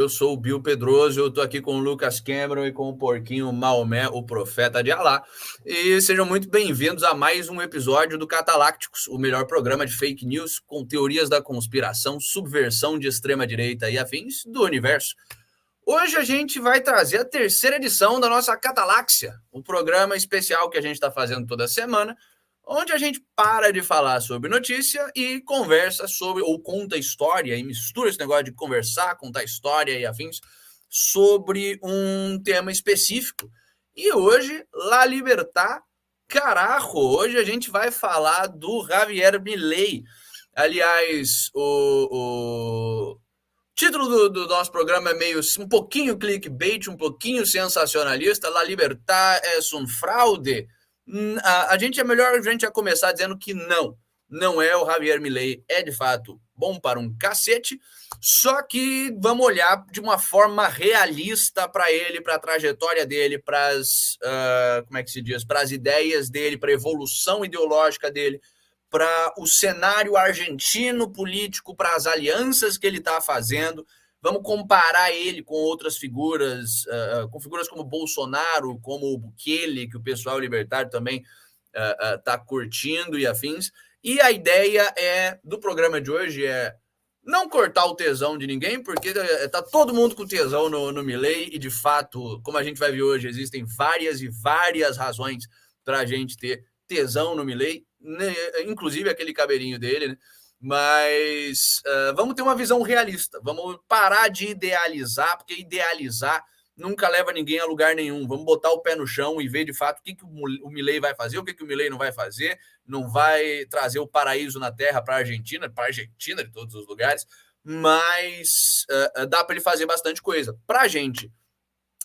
Eu sou o Bill Pedroso, eu estou aqui com o Lucas Cameron e com o porquinho Maomé, o profeta de Alá. E sejam muito bem-vindos a mais um episódio do Catalácticos, o melhor programa de fake news com teorias da conspiração, subversão de extrema-direita e afins do universo. Hoje a gente vai trazer a terceira edição da nossa Cataláxia, um programa especial que a gente está fazendo toda semana, onde a gente para de falar sobre notícia e conversa sobre, ou conta história, e mistura esse negócio de conversar, contar história e afins, sobre um tema específico. E hoje, La Libertad, carajo, hoje a gente vai falar do Javier Milei. Aliás, o título do nosso programa é meio um pouquinho clickbait, um pouquinho sensacionalista. La Libertad es un fraude. A gente é melhor a gente já começar dizendo que não é o Javier Milei, é de fato bom para um cacete, só que vamos olhar de uma forma realista para ele, para a trajetória dele, para as, como é que se diz, para as ideias dele, para a evolução ideológica dele, para o cenário argentino político, para as alianças que ele está fazendo. Vamos comparar ele com outras figuras, com figuras como Bolsonaro, como o Bukele, que o pessoal libertário também está curtindo e afins. E a ideia do programa de hoje é não cortar o tesão de ninguém, porque está todo mundo com tesão no Milei, e de fato, como a gente vai ver hoje, existem várias e várias razões para a gente ter tesão no Milei, né? Inclusive aquele cabelinho dele, né? Mas vamos ter uma visão realista, vamos parar de idealizar, porque idealizar nunca leva ninguém a lugar nenhum. Vamos botar o pé no chão e ver de fato o que o Milei vai fazer, o que o Milei não vai fazer. Não vai trazer o paraíso na terra para a Argentina de todos os lugares, mas dá para ele fazer bastante coisa. Para a gente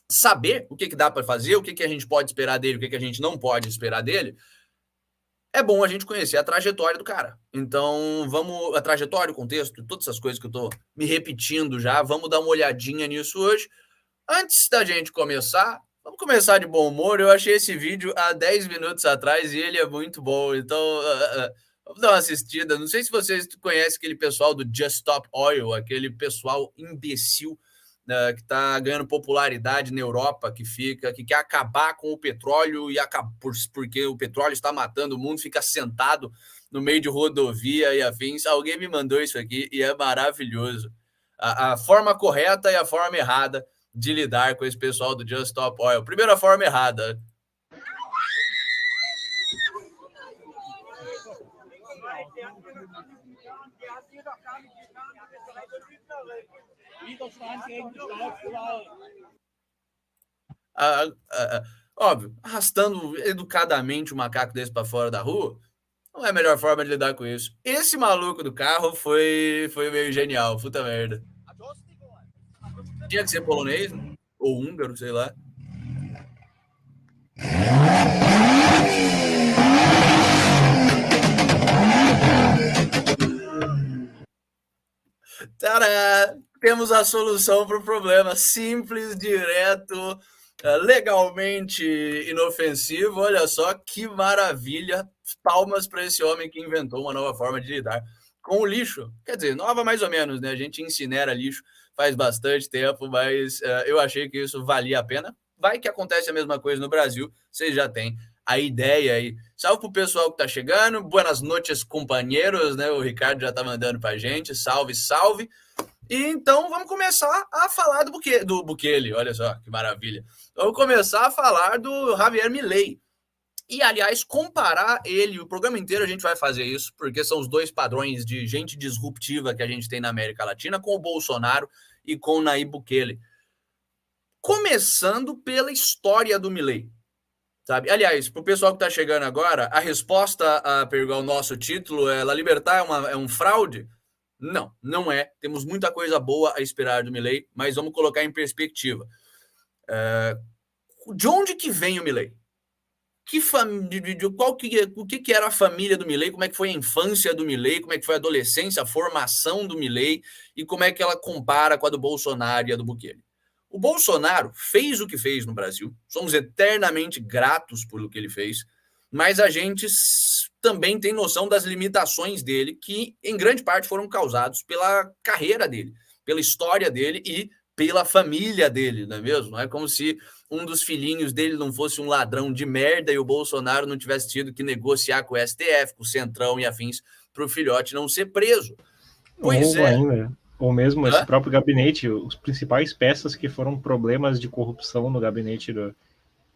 saber o que dá para fazer, o que a gente pode esperar dele, o que a gente não pode esperar dele, é bom a gente conhecer a trajetória do cara. Então, a trajetória, o contexto, todas essas coisas que eu tô me repetindo já, vamos dar uma olhadinha nisso hoje. Antes da gente começar, vamos começar de bom humor. Eu achei esse vídeo há 10 minutos atrás e ele é muito bom. Então, vamos dar uma assistida. Não sei se vocês conhecem aquele pessoal do Just Stop Oil, aquele pessoal imbecil, que está ganhando popularidade na Europa, que quer acabar com o petróleo e porque o petróleo está matando o mundo, fica sentado no meio de rodovia e afins. Alguém me mandou isso aqui e é maravilhoso. A forma correta e a forma errada de lidar com esse pessoal do Just Stop Oil. Primeiro, a forma errada. Óbvio, arrastando educadamente o macaco desse para fora da rua não é a melhor forma de lidar com isso. Esse maluco do carro foi meio genial, puta merda. Tinha que ser polonês, né? Ou húngaro, sei lá. Tadá! Temos a solução para o problema. Simples, direto, legalmente inofensivo. Olha só que maravilha. Palmas para esse homem que inventou uma nova forma de lidar com o lixo. Quer dizer, nova mais ou menos, né? A gente incinera lixo faz bastante tempo, mas eu achei que isso valia a pena. Vai que acontece a mesma coisa no Brasil, vocês já têm a ideia aí. Salve pro pessoal que tá chegando. Buenas noches, companheiros, né? O Ricardo já tá mandando pra gente. Salve, salve. E então vamos começar a falar do Bukele, olha só que maravilha. Vamos começar a falar do Javier Milei. E, aliás, comparar ele, o programa inteiro a gente vai fazer isso, porque são os dois padrões de gente disruptiva que a gente tem na América Latina, com o Bolsonaro e com o Nayib Bukele. Começando pela história do Milei. Sabe? Aliás, para o pessoal que está chegando agora, a resposta ao nosso título é: La Libertad é um fraude? Não é. Temos muita coisa boa a esperar do Milei, mas vamos colocar em perspectiva. De onde que vem o Milei? O que era a família do Milei? Como é que foi a infância do Milei? Como é que foi a adolescência, a formação do Milei? E como é que ela compara com a do Bolsonaro e a do Bukele? O Bolsonaro fez o que fez no Brasil, somos eternamente gratos pelo que ele fez, mas a gente também tem noção das limitações dele, que em grande parte foram causados pela carreira dele, pela história dele e pela família dele, não é mesmo? Não é como se um dos filhinhos dele não fosse um ladrão de merda e o Bolsonaro não tivesse tido que negociar com o STF, com o Centrão e afins, para o filhote não ser preso. Pois Ou é. ainda, ou mesmo esse Hã? próprio gabinete, os principais peças que foram problemas de corrupção no gabinete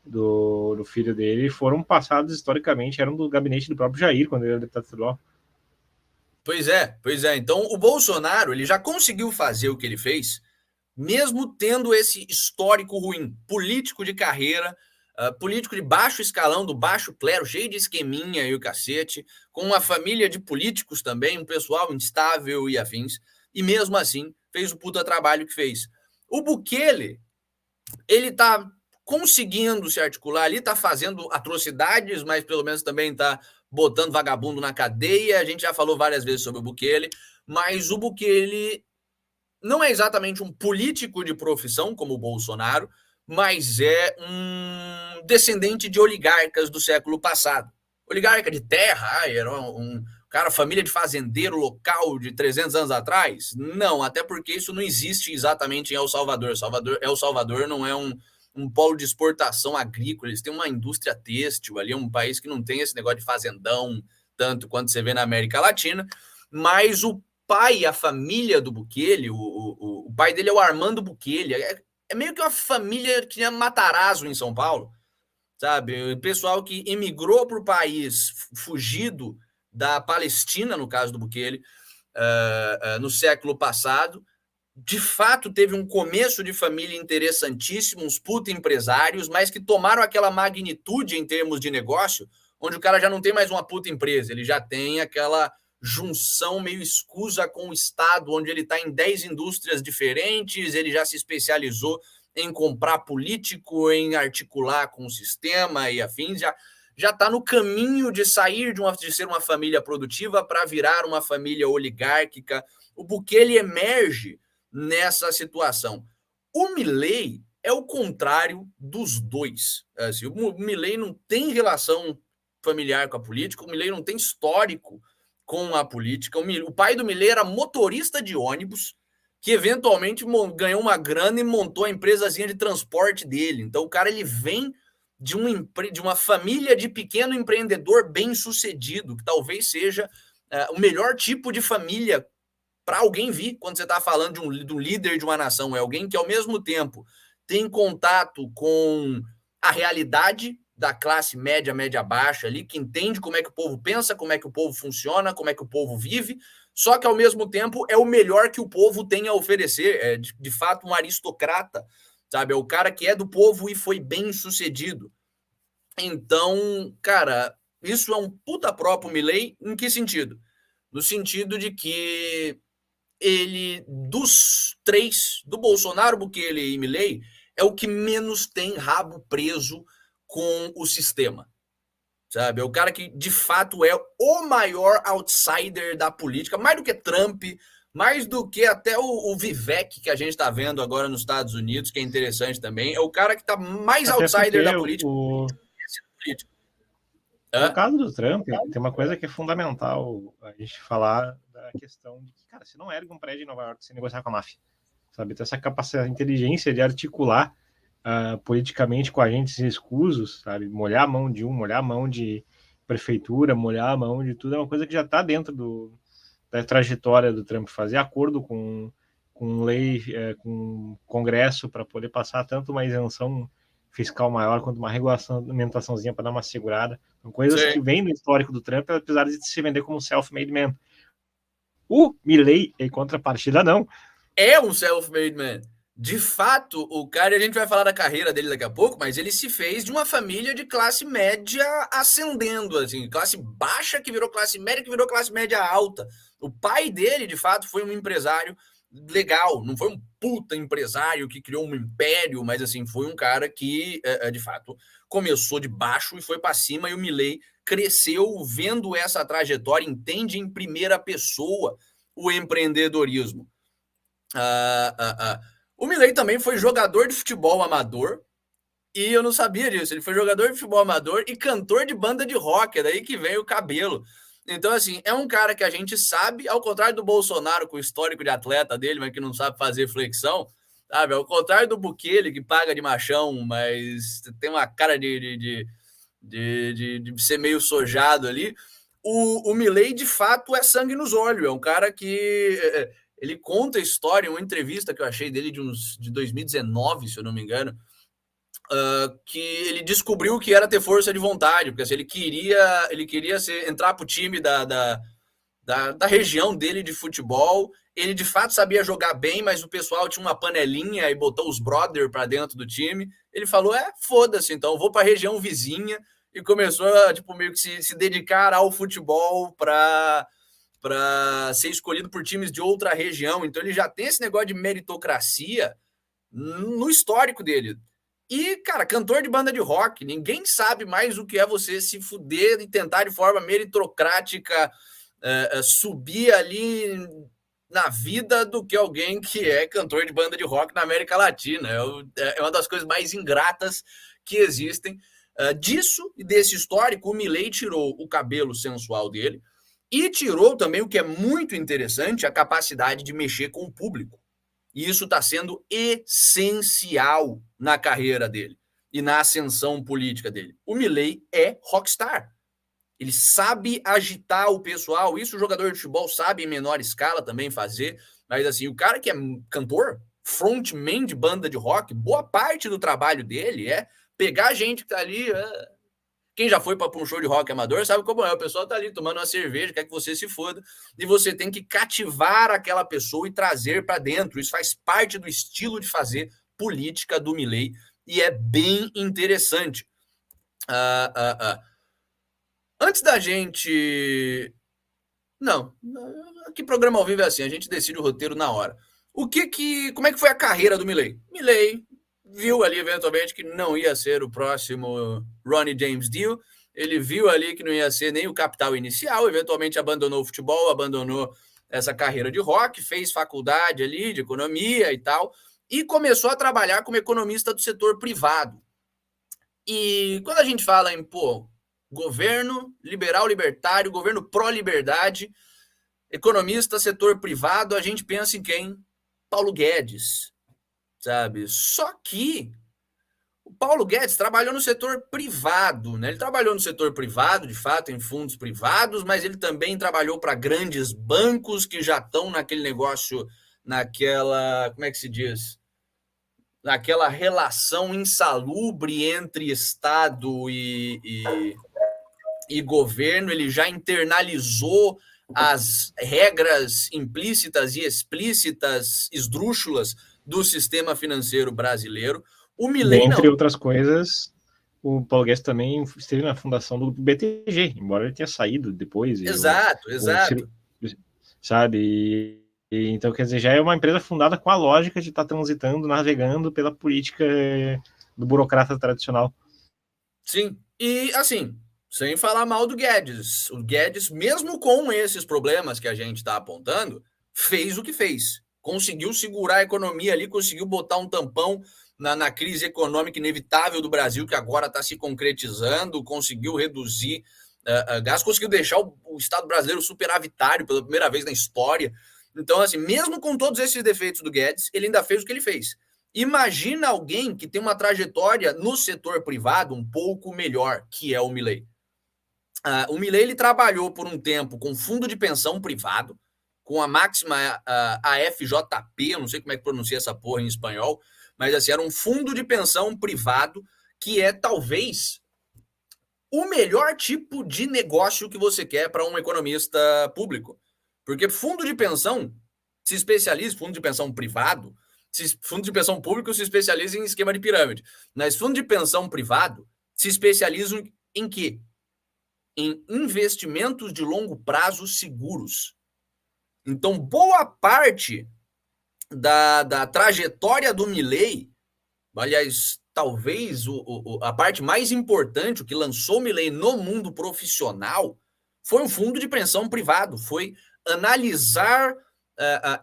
do filho dele foram passados historicamente, eram do gabinete do próprio Jair, quando ele era deputado estadual. Pois é, pois é. Então o Bolsonaro ele já conseguiu fazer o que ele fez, mesmo tendo esse histórico ruim, político de carreira, político de baixo escalão, do baixo clero, cheio de esqueminha e o cacete, com uma família de políticos também, um pessoal instável e afins, e mesmo assim fez o puta trabalho que fez. O Bukele, ele tá conseguindo se articular ali, tá fazendo atrocidades, mas pelo menos também tá botando vagabundo na cadeia. A gente já falou várias vezes sobre o Bukele, mas o Bukele não é exatamente um político de profissão como o Bolsonaro, mas é um descendente de oligarcas do século passado. Oligarca de terra, era um cara, família de fazendeiro local de 300 anos atrás? Não, até porque isso não existe exatamente em El Salvador. El Salvador não é um polo de exportação agrícola, eles têm uma indústria têxtil ali, é um país que não tem esse negócio de fazendão, tanto quanto você vê na América Latina, mas o pai, a família do Bukele, o pai dele é o Armando Bukele, é meio que uma família que é Matarazzo em São Paulo, sabe? O pessoal que emigrou para o país, fugido da Palestina, no caso do Bukele, no século passado, de fato teve um começo de família interessantíssimo, uns puta empresários, mas que tomaram aquela magnitude em termos de negócio, onde o cara já não tem mais uma puta empresa, ele já tem aquela junção meio escusa com o Estado, onde ele está em 10 indústrias diferentes, ele já se especializou em comprar político, em articular com o sistema e afins, já está no caminho de sair de ser uma família produtiva para virar uma família oligárquica. O Bukele emerge nessa situação. O Milei é o contrário dos dois. Assim, o Milei não tem relação familiar com a política, o Milei não tem histórico com a política. O pai do Milei era motorista de ônibus, que eventualmente ganhou uma grana e montou a empresazinha de transporte dele. Então o cara ele vem de uma família de pequeno empreendedor bem sucedido, que talvez seja o melhor tipo de família para alguém vir quando você está falando de um líder de uma nação. É alguém que, ao mesmo tempo, tem contato com a realidade da classe média, média baixa ali, que entende como é que o povo pensa, como é que o povo funciona, como é que o povo vive, só que, ao mesmo tempo, é o melhor que o povo tem a oferecer. É, de fato, um aristocrata, sabe? É o cara que é do povo e foi bem sucedido. Então, cara, isso é um puta próprio Milei. Em que sentido? No sentido de que ele, dos três, do Bolsonaro, Bukele e Milei, é o que menos tem rabo preso com o sistema, sabe? É o cara que, de fato, é o maior outsider da política, mais do que Trump, mais do que até o Vivek, que a gente está vendo agora nos Estados Unidos, que é interessante também. É o cara que está mais Até outsider porque da política. no Hã? caso do Trump, tem uma coisa que é fundamental a gente falar da questão de que, cara, você não ergue um prédio em Nova York sem negociar com a máfia, sabe? Ter essa capacidade, inteligência de articular politicamente com agentes escusos, sabe? Molhar a mão de um, molhar a mão de prefeitura, molhar a mão de tudo, é uma coisa que já está dentro da trajetória do Trump, fazer acordo com lei, com Congresso para poder passar tanto uma isenção fiscal maior quanto uma regulamentaçãozinha para dar uma segurada. São coisas Sim. que vêm do histórico do Trump, apesar de se vender como self-made man. O Milley, em contrapartida, não. É um self-made man. De fato, o cara, a gente vai falar da carreira dele daqui a pouco, mas ele se fez de uma família de classe média ascendendo, assim, classe baixa que virou classe média, que virou classe média alta. O pai dele, de fato, foi um empresário legal, não foi um puta empresário que criou um império, mas assim, foi um cara que, de fato, começou de baixo e foi para cima, e o Milei cresceu vendo essa trajetória, entende em primeira pessoa o empreendedorismo. O Milei também foi jogador de futebol amador, e eu não sabia disso. Ele foi jogador de futebol amador e cantor de banda de rock, é daí que vem o cabelo. Então, assim, é um cara que a gente sabe, ao contrário do Bolsonaro, com o histórico de atleta dele, mas que não sabe fazer flexão, Sabe, ao contrário do Bukele, que paga de machão, mas tem uma cara de ser meio sojado ali. O Milei, de fato, é sangue nos olhos. É um cara que ele conta a história em uma entrevista que eu achei dele de 2019, se eu não me engano, que ele descobriu que era ter força de vontade, porque assim, ele queria entrar para o time da região dele de futebol. Ele de fato sabia jogar bem, mas o pessoal tinha uma panelinha e botou os brother para dentro do time. Ele falou: foda-se, então eu vou para a região vizinha, e começou a tipo, meio que se dedicar ao futebol para ser escolhido por times de outra região. Então ele já tem esse negócio de meritocracia no histórico dele. E, cara, cantor de banda de rock, ninguém sabe mais o que é você se fuder e tentar de forma meritocrática subir ali na vida do que alguém que é cantor de banda de rock na América Latina. É uma das coisas mais ingratas que existem. Disso e desse histórico, o Milei tirou o cabelo sensual dele e tirou também, o que é muito interessante, a capacidade de mexer com o público. E isso está sendo essencial na carreira dele e na ascensão política dele. O Milei é rockstar. Ele sabe agitar o pessoal. Isso o jogador de futebol sabe em menor escala também fazer. Mas assim, o cara que é cantor, frontman de banda de rock, boa parte do trabalho dele é pegar a gente que tá ali. Quem já foi para um show de rock amador sabe como é. O pessoal tá ali tomando uma cerveja, quer que você se foda, e você tem que cativar aquela pessoa e trazer para dentro. Isso faz parte do estilo de fazer política do Milei e é bem interessante. Antes da gente... Não, que programa ao vivo é assim, a gente decide o roteiro na hora. Como é que foi a carreira do Milei? Milei viu ali eventualmente que não ia ser o próximo Ronnie James Dio, ele viu ali que não ia ser nem o capital inicial, eventualmente abandonou o futebol, abandonou essa carreira de rock, fez faculdade ali de economia e tal, e começou a trabalhar como economista do setor privado. E quando a gente fala em, governo liberal libertário, governo pró-liberdade, economista, setor privado, a gente pensa em quem? Paulo Guedes, sabe? Só que o Paulo Guedes trabalhou no setor privado, né? Ele trabalhou no setor privado, de fato, em fundos privados, mas ele também trabalhou para grandes bancos que já estão naquele negócio, naquela, como é que se diz? Naquela relação insalubre entre Estado e governo. Ele já internalizou as regras implícitas e explícitas, esdrúxulas do sistema financeiro brasileiro. O Milei, entre outras coisas, o Paulo Guedes também esteve na fundação do BTG, embora ele tenha saído depois. Exato. Sabe? Então, quer dizer, já é uma empresa fundada com a lógica de estar transitando, navegando pela política do burocrata tradicional. Sim, e assim, sem falar mal do Guedes. O Guedes, mesmo com esses problemas que a gente está apontando, fez o que fez. Conseguiu segurar a economia ali, conseguiu botar um tampão na crise econômica inevitável do Brasil, que agora está se concretizando, conseguiu reduzir gastos, conseguiu deixar o Estado brasileiro superavitário pela primeira vez na história. Então, assim, mesmo com todos esses defeitos do Guedes, ele ainda fez o que ele fez. Imagina alguém que tem uma trajetória no setor privado um pouco melhor, que é o Milei. O Milei, ele trabalhou por um tempo com fundo de pensão privado, com a máxima AFJP, eu não sei como é que pronuncia essa porra em espanhol, mas assim, era um fundo de pensão privado que é talvez o melhor tipo de negócio que você quer para um economista público. Porque fundo de pensão se especializa, fundo de pensão privado, fundo de pensão público se especializa em esquema de pirâmide. Mas fundo de pensão privado se especializam em quê? Em investimentos de longo prazo seguros. Então, boa parte da trajetória do Milei, aliás, talvez a parte mais importante, o que lançou o Milei no mundo profissional, foi um fundo de pensão privado, foi analisar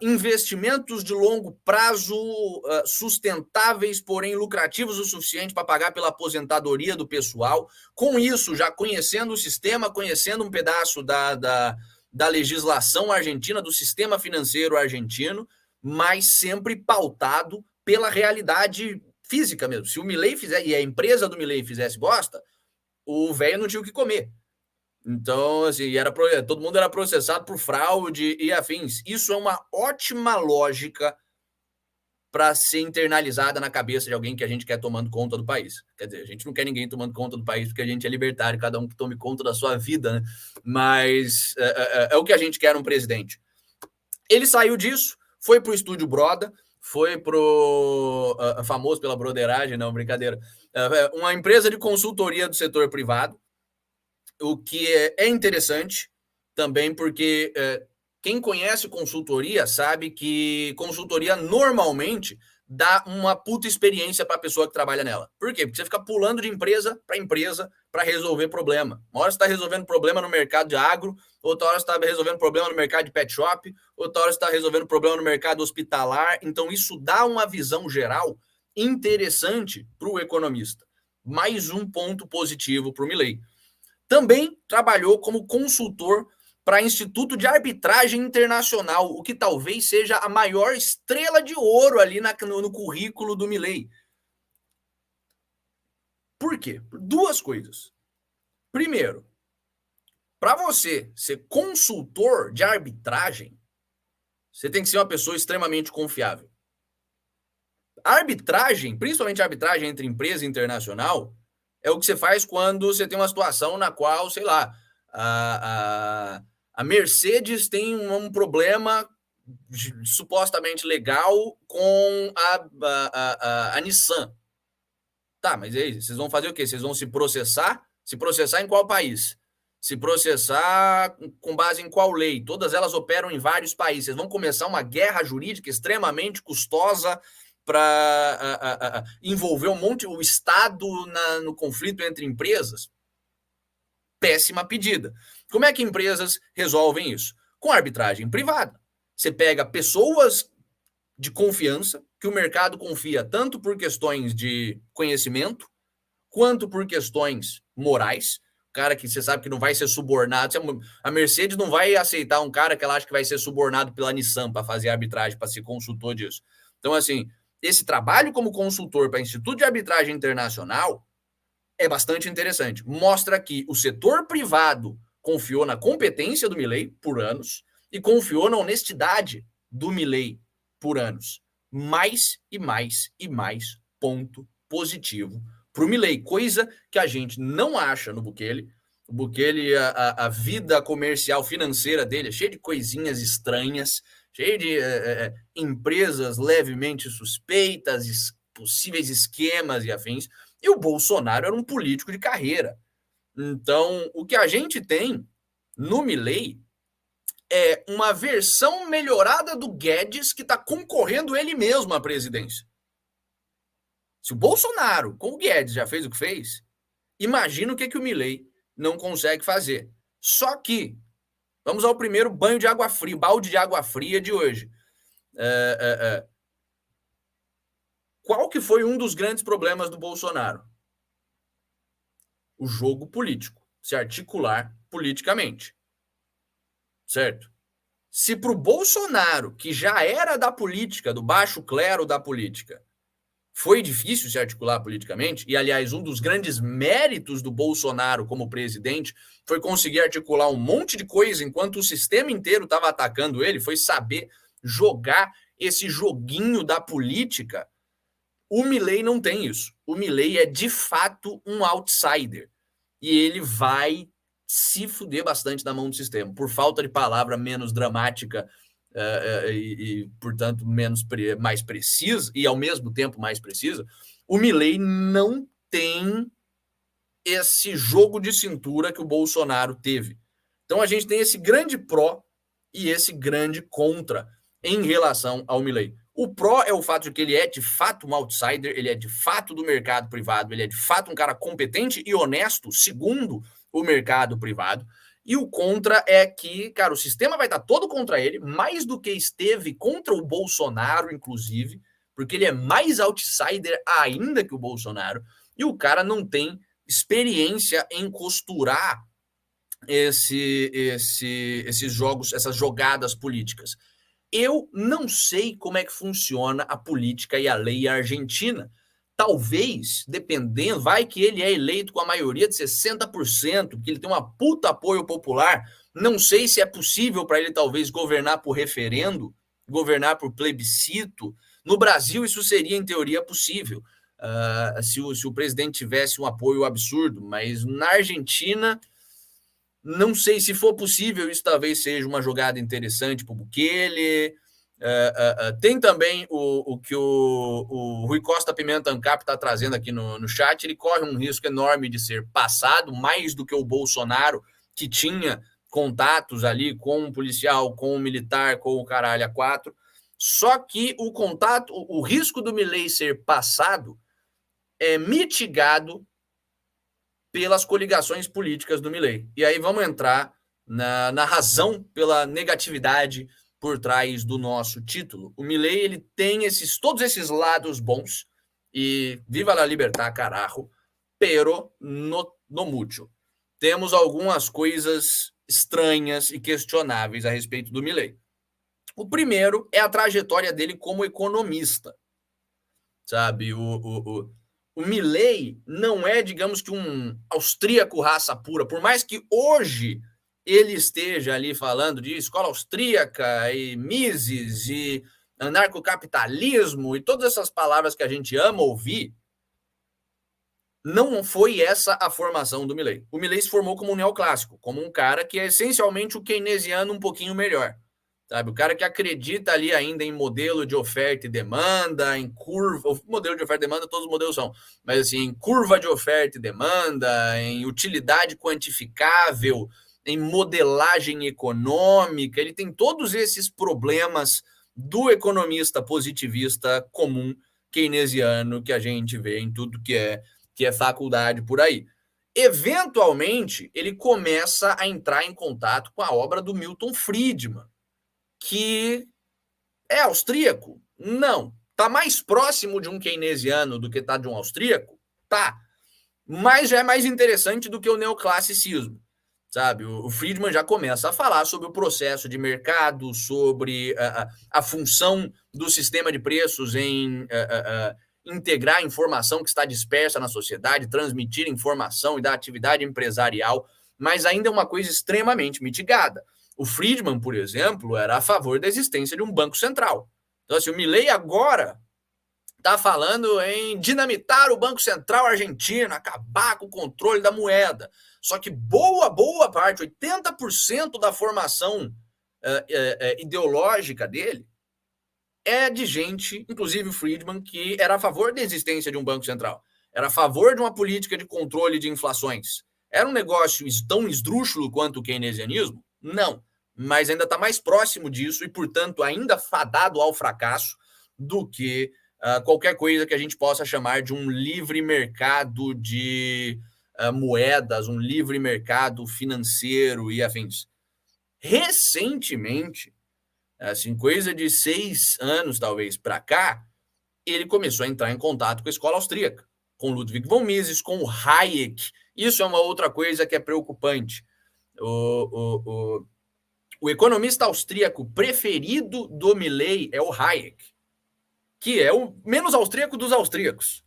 investimentos de longo prazo sustentáveis, porém lucrativos o suficiente para pagar pela aposentadoria do pessoal. Com isso, já conhecendo o sistema, conhecendo um pedaço da legislação argentina, do sistema financeiro argentino, mas sempre pautado pela realidade física mesmo. Se o Milei fizer, e a empresa do Milei fizesse bosta, o velho não tinha o que comer. Então, assim, todo mundo era processado por fraude e afins. Isso é uma ótima lógica para ser internalizada na cabeça de alguém que a gente quer tomando conta do país. Quer dizer, a gente não quer ninguém tomando conta do país porque a gente é libertário, cada um que tome conta da sua vida, né? Mas é o que a gente quer um presidente. Ele saiu disso, foi pro Estúdio Broda, foi pro famoso pela broderagem, não, brincadeira, uma empresa de consultoria do setor privado, o que é interessante também porque quem conhece consultoria sabe que consultoria normalmente dá uma puta experiência para a pessoa que trabalha nela. Por quê? Porque você fica pulando de empresa para resolver problema. Uma hora você está resolvendo problema no mercado de agro, outra hora você está resolvendo problema no mercado de pet shop, outra hora você está resolvendo problema no mercado hospitalar. Então isso dá uma visão geral interessante para o economista. Mais um ponto positivo para o Milei. Também trabalhou como consultor para Instituto de Arbitragem Internacional, o que talvez seja a maior estrela de ouro ali no currículo do Milei. Por quê? Por duas coisas. Primeiro, para você ser consultor de arbitragem, você tem que ser uma pessoa extremamente confiável. A arbitragem, principalmente a arbitragem entre empresa e internacional, é o que você faz quando você tem uma situação na qual, sei lá, a Mercedes tem um problema supostamente legal com a Nissan. Tá, mas e aí, vocês vão fazer o quê? Vocês vão se processar? Se processar em qual país? Se processar com base em qual lei? Todas elas operam em vários países. Vocês vão começar uma guerra jurídica extremamente custosa para envolver o Estado no conflito entre empresas? Péssima pedida. Como é que empresas resolvem isso? Com arbitragem privada. Você pega pessoas de confiança, que o mercado confia tanto por questões de conhecimento, quanto por questões morais. O cara que você sabe que não vai ser subornado. A Mercedes não vai aceitar um cara que ela acha que vai ser subornado pela Nissan para fazer arbitragem, para ser consultor disso. Então, assim, esse trabalho como consultor para Instituto de Arbitragem Internacional é bastante interessante. Mostra que o setor privado confiou na competência do Milei por anos e confiou na honestidade do Milei por anos. Mais e mais e mais ponto positivo para o Milei, coisa que a gente não acha no Bukele. O Bukele, a vida comercial financeira dele é cheia de coisinhas estranhas, cheia de empresas levemente suspeitas, possíveis esquemas e afins. E o Bolsonaro era um político de carreira. Então, o que a gente tem no Milei é uma versão melhorada do Guedes que está concorrendo ele mesmo à presidência. Se o Bolsonaro com o Guedes já fez o que fez, imagina o que o Milei não consegue fazer. Só que, vamos ao primeiro banho de água fria, balde de água fria de hoje. Qual que foi um dos grandes problemas do Bolsonaro? O jogo político, se articular politicamente. Certo? Se para o Bolsonaro, que já era da política, do baixo clero da política, foi difícil se articular politicamente, e aliás, um dos grandes méritos do Bolsonaro como presidente foi conseguir articular um monte de coisa enquanto o sistema inteiro estava atacando ele, foi saber jogar esse joguinho da política. O Milei não tem isso. O Milei é de fato um outsider. E ele vai se fuder bastante na mão do sistema. Por falta de palavra menos dramática e portanto, mais precisa, e ao mesmo tempo mais precisa, o Milei não tem esse jogo de cintura que o Bolsonaro teve. Então a gente tem esse grande pró e esse grande contra em relação ao Milei. O pró é o fato de que ele é de fato um outsider, ele é de fato do mercado privado, ele é de fato um cara competente e honesto, segundo o mercado privado. E o contra é que, cara, o sistema vai estar todo contra ele, mais do que esteve contra o Bolsonaro, inclusive, porque ele é mais outsider ainda que o Bolsonaro, e o cara não tem experiência em costurar esses jogos, essas jogadas políticas. Eu não sei como é que funciona a política e a lei argentina. Talvez, dependendo, vai que ele é eleito com a maioria de 60%, que ele tem uma puta apoio popular. Não sei se é possível para ele talvez governar por referendo, governar por plebiscito. No Brasil, isso seria, em teoria, possível, se o presidente tivesse um apoio absurdo, mas na Argentina, não sei se for possível, isso talvez seja uma jogada interessante para o Bukele. Tem também o que o Rui Costa Pimenta Ancap está trazendo aqui no chat. Ele corre um risco enorme de ser passado, mais do que o Bolsonaro, que tinha contatos ali com o policial, com o militar, com o caralho a quatro. Só que o risco do Milei ser passado é mitigado pelas coligações políticas do Milei. E aí vamos entrar na razão pela negatividade por trás do nosso título. O Milei, ele tem todos esses lados bons, e viva la libertad, carajo, pero no mucho. Temos algumas coisas estranhas e questionáveis a respeito do Milei. O primeiro é a trajetória dele como economista. Sabe, o Milei não é, digamos que, um austríaco raça pura, por mais que hoje ele esteja ali falando de escola austríaca e Mises e anarcocapitalismo e todas essas palavras que a gente ama ouvir. Não foi essa a formação do Milei. O Milei se formou como um neoclássico, como um cara que é essencialmente o keynesiano um pouquinho melhor. Sabe, o cara que acredita ali ainda em modelo de oferta e demanda, em curva, o modelo de oferta e demanda, todos os modelos são, mas assim, em curva de oferta e demanda, em utilidade quantificável, em modelagem econômica. Ele tem todos esses problemas do economista positivista comum keynesiano que a gente vê em tudo que é faculdade por aí. Eventualmente, ele começa a entrar em contato com a obra do Milton Friedman, que é austríaco? Não. Está mais próximo de um keynesiano do que está de um austríaco? Tá. Mas já é mais interessante do que o neoclassicismo. Sabe, o Friedman já começa a falar sobre o processo de mercado, sobre a função do sistema de preços em integrar a informação que está dispersa na sociedade, transmitir informação e da atividade empresarial, mas ainda é uma coisa extremamente mitigada. O Friedman, por exemplo, era a favor da existência de um banco central. Então, assim, o Milei agora está falando em dinamitar o Banco Central argentino, acabar com o controle da moeda. Só que boa parte, 80% da formação ideológica dele é de gente, inclusive o Friedman, que era a favor da existência de um Banco Central. Era a favor de uma política de controle de inflações. Era um negócio tão esdrúxulo quanto o keynesianismo? Não. Mas ainda está mais próximo disso e, portanto, ainda fadado ao fracasso do que qualquer coisa que a gente possa chamar de um livre mercado de moedas, um livre mercado financeiro e afins. Recentemente, assim, coisa de 6 anos talvez para cá, ele começou a entrar em contato com a escola austríaca, com Ludwig von Mises, com o Hayek. Isso é uma outra coisa que é preocupante. O economista austríaco preferido do Milei é o Hayek, que é o menos austríaco dos austríacos,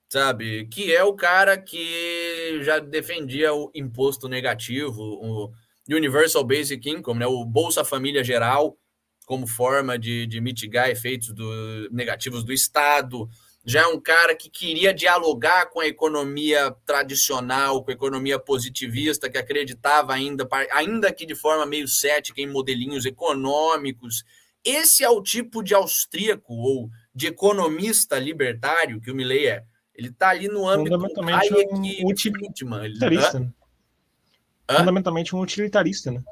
sabe? Que é o cara que já defendia o imposto negativo, o Universal Basic Income, né? O Bolsa Família Geral, como forma de mitigar efeitos negativos do Estado. Já é um cara que queria dialogar com a economia tradicional, com a economia positivista, que acreditava ainda que de forma meio cética, em modelinhos econômicos. Esse é o tipo de austríaco ou de economista libertário que o Milei é. Ele está ali no âmbito fundamentalmente Hayek e Friedman. Utilitarista, né? Fundamentalmente um utilitarista, né?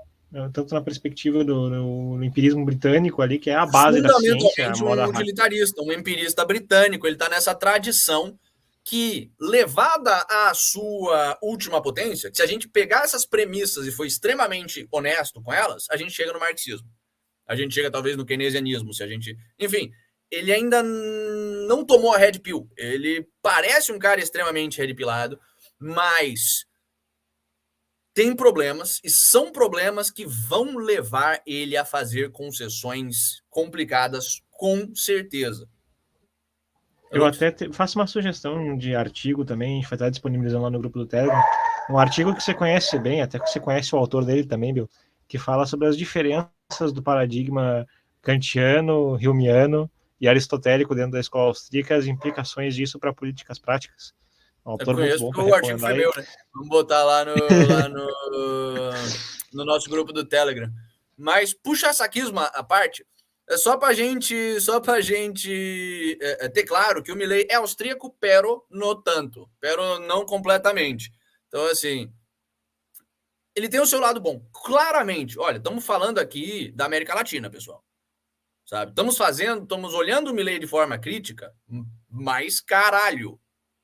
Tanto na perspectiva do empirismo britânico ali, que é a base da ciência. Fundamentalmente um utilitarista, um empirista britânico. Ele está nessa tradição que, levada à sua última potência, que se a gente pegar essas premissas e for extremamente honesto com elas, a gente chega no marxismo. A gente chega talvez no keynesianismo, se a gente... Enfim, ele ainda não tomou a red pill. Ele parece um cara extremamente red pillado, mas tem problemas, e são problemas que vão levar ele a fazer concessões complicadas, com certeza. Eu até faço uma sugestão de artigo também, a gente vai estar disponibilizando lá no grupo do Telegram, um artigo que você conhece bem, até que você conhece o autor dele também, Bill, que fala sobre as diferenças do paradigma kantiano, humeano e aristotélico dentro da escola austríaca, as implicações disso para políticas práticas. Um autor muito bom para o artigo foi recomendar. meu, né? Vamos botar lá no nosso grupo do Telegram. Mas puxa saquismo à parte, é só para gente ter claro que o Milei é austríaco, pero no tanto, pero não completamente. Então, assim, ele tem o seu lado bom, claramente. Olha, estamos falando aqui da América Latina, pessoal. Sabe? Estamos olhando o Milei de forma crítica, mas caralho,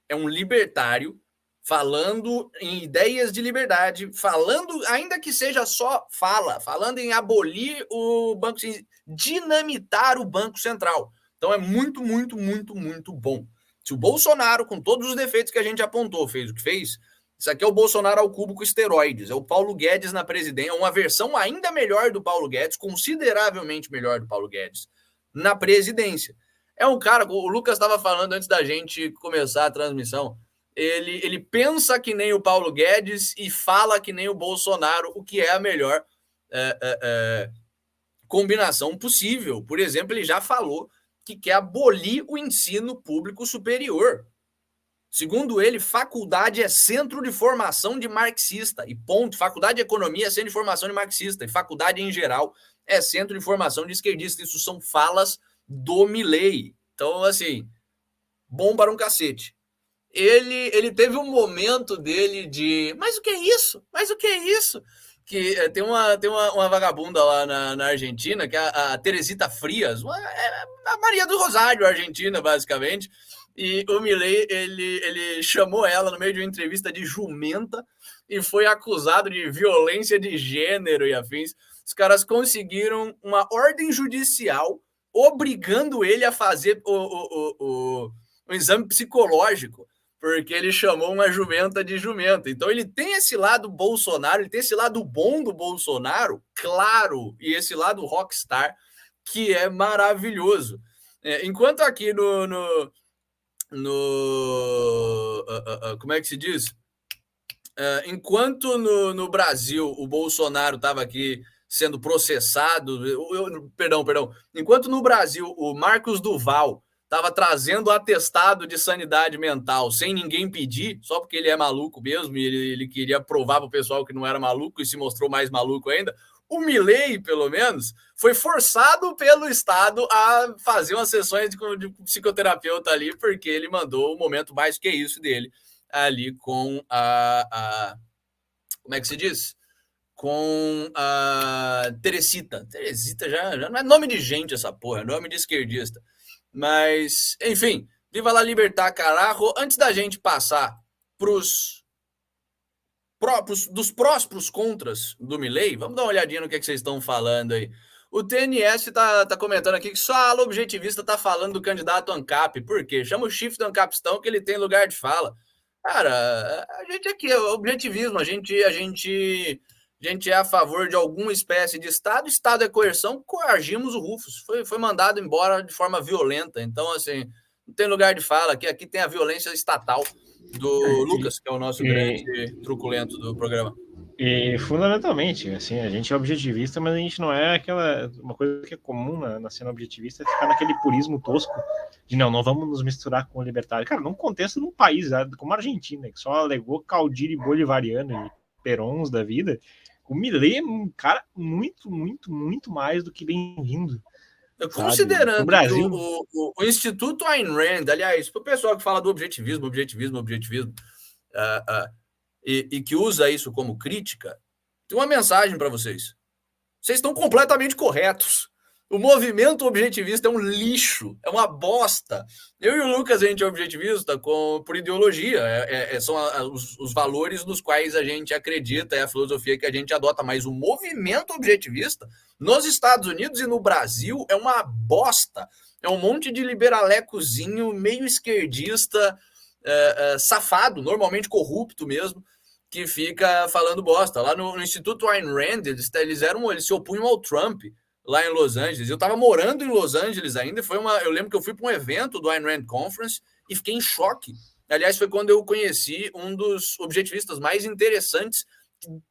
é um libertário falando em ideias de liberdade, falando, ainda que seja só falando em abolir o Banco, dinamitar o Banco Central. Então é muito, muito, muito, muito bom. Se o Bolsonaro, com todos os defeitos que a gente apontou, fez o que fez, isso aqui é o Bolsonaro ao cubo com esteroides, é o Paulo Guedes na presidência, uma versão ainda melhor do Paulo Guedes, consideravelmente melhor do Paulo Guedes, na presidência. É um cara, o Lucas estava falando antes da gente começar a transmissão, ele pensa que nem o Paulo Guedes e fala que nem o Bolsonaro, o que é a melhor combinação possível. Por exemplo, ele já falou que quer abolir o ensino público superior. Segundo ele, faculdade é centro de formação de marxista, e ponto. Faculdade de economia é centro de formação de marxista, e faculdade em geral é centro de formação de esquerdista. Isso são falas do Milei. Então, assim, bom para um cacete. Ele teve um momento dele de, mas o que é isso? Mas o que é isso? Que tem uma vagabunda lá na Argentina, que é a Teresita Frias, a Maria do Rosário argentina, basicamente. E o Milei, ele chamou ela no meio de uma entrevista de jumenta e foi acusado de violência de gênero e afins. Os caras conseguiram uma ordem judicial obrigando ele a fazer o exame psicológico, porque ele chamou uma jumenta de jumenta. Então ele tem esse lado Bolsonaro, ele tem esse lado bom do Bolsonaro, claro, e esse lado rockstar, que é maravilhoso. Enquanto aqui como é que se diz? Enquanto no Brasil o Bolsonaro estava aqui sendo processado, perdão, enquanto no Brasil o Marcos Duval estava trazendo atestado de sanidade mental sem ninguém pedir, só porque ele é maluco mesmo e ele queria provar para o pessoal que não era maluco e se mostrou mais maluco ainda, o Milei, pelo menos, foi forçado pelo Estado a fazer umas sessões de psicoterapeuta ali, porque ele mandou o momento mais que isso dele ali com como é que se diz? Com a Teresita. Teresita já não é nome de gente essa porra, é nome de esquerdista. Mas, enfim, viva lá libertar, carajo. Antes da gente passar dos próximos contras do Milei, vamos dar uma olhadinha no que vocês estão falando aí. O TNS tá comentando aqui que só a ala objetivista tá falando do candidato ANCAP. Por quê? Chama o chifre do ANCAPistão que ele tem lugar de fala. Cara, a gente aqui é objetivismo, a gente é a favor de alguma espécie de Estado. Estado é coerção, coagimos o Rufus. Foi mandado embora de forma violenta. Então, assim, não tem lugar de fala. Aqui tem a violência estatal do Lucas, que é o nosso grande truculento do programa. E fundamentalmente, assim, a gente é objetivista, mas a gente não é uma coisa que é comum na cena objetivista, é ficar naquele purismo tosco de não vamos nos misturar com o libertário. Cara, não contesta num país como a Argentina, que só alegou caudilho bolivariano e perons da vida. O Milei é um cara muito, muito, muito mais do que bem-vindo. Considerando Brasil... que o Instituto Ayn Rand, aliás, para o pessoal que fala do objetivismo, e que usa isso como crítica, tem uma mensagem para vocês. Vocês estão completamente corretos. O movimento objetivista é um lixo, é uma bosta. Eu e o Lucas, a gente é objetivista por ideologia, são os valores nos quais a gente acredita, é a filosofia que a gente adota, mas o movimento objetivista nos Estados Unidos e no Brasil é uma bosta. É um monte de liberalecozinho, meio esquerdista, safado, normalmente corrupto mesmo, que fica falando bosta. Lá no Instituto Ayn Rand, eles se opunham ao Trump lá em Los Angeles. Eu estava morando em Los Angeles ainda, eu lembro que eu fui para um evento do Ayn Rand Conference e fiquei em choque. Aliás, foi quando eu conheci um dos objetivistas mais interessantes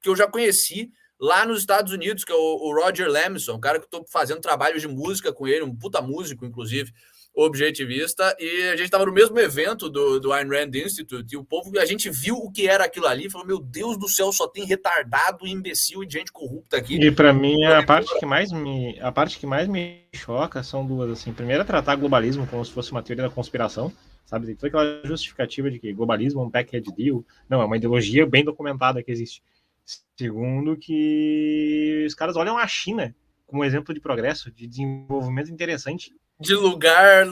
que eu já conheci lá nos Estados Unidos, que é o Roger Lamson, um cara que eu estou fazendo trabalho de música com ele, um puta músico, inclusive, objetivista, e a gente estava no mesmo evento do Ayn Rand Institute, e o povo, a gente viu o que era aquilo ali, e falou, meu Deus do céu, só tem retardado, imbecil e gente corrupta aqui. E para mim, a parte que mais me choca são duas, assim. Primeiro, é tratar globalismo como se fosse uma teoria da conspiração, sabe? Tem toda aquela justificativa de que globalismo é um package deal. Não, é uma ideologia bem documentada que existe. Segundo, que os caras olham a China como exemplo de progresso, de desenvolvimento interessante. De lugar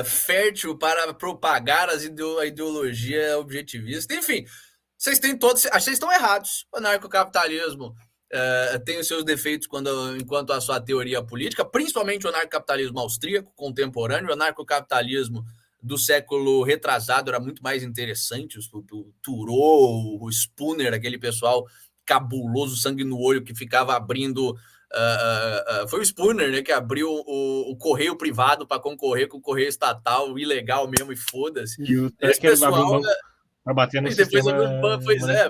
fértil para propagar a ideologia objetivista. Enfim, vocês estão errados. O anarcocapitalismo tem os seus defeitos enquanto a sua teoria política, principalmente o anarcocapitalismo austríaco contemporâneo. O anarcocapitalismo do século retrasado era muito mais interessante. O Thoreau, o Spooner, aquele pessoal cabuloso, sangue no olho, que ficava abrindo... foi o Spooner, né, que abriu o correio privado para concorrer com o correio estatal, ilegal mesmo, e foda-se. E o Esse pessoal para bater no e depois sistema...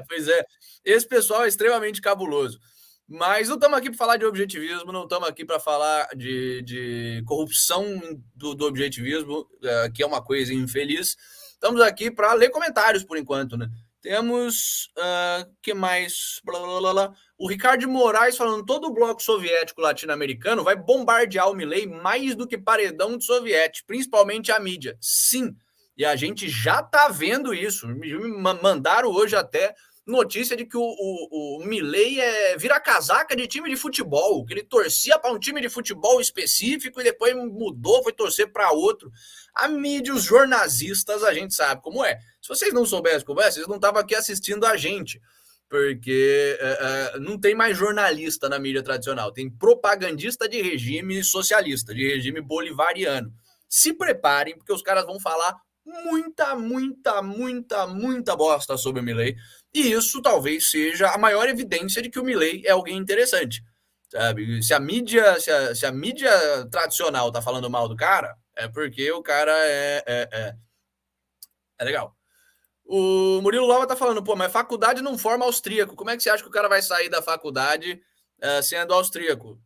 Pois é. Esse pessoal é extremamente cabuloso. Mas não estamos aqui para falar de objetivismo, não estamos aqui para falar de corrupção do objetivismo, que é uma coisa infeliz. Estamos aqui para ler comentários, por enquanto, né? Temos, que mais? Blá, blá, blá, blá. O Ricardo Moraes falando, todo o bloco soviético latino-americano vai bombardear o Milei mais do que paredão de soviético, principalmente a mídia. Sim, e a gente já está vendo isso. Me mandaram hoje até notícia de que o Milei vira casaca de time de futebol, que ele torcia para um time de futebol específico e depois mudou, foi torcer para outro. A mídia, os jornalistas, a gente sabe como é. Se vocês não soubessem como é, vocês não estavam aqui assistindo a gente, porque não tem mais jornalista na mídia tradicional, tem propagandista de regime socialista, de regime bolivariano. Se preparem, porque os caras vão falar muita bosta sobre o Milei, e isso talvez seja a maior evidência de que o Milei é alguém interessante, sabe? Se a mídia tradicional tá falando mal do cara, é porque o cara é legal. O Murilo Lova tá falando, pô, mas faculdade não forma austríaco. Como é que você acha que o cara vai sair da faculdade sendo austríaco?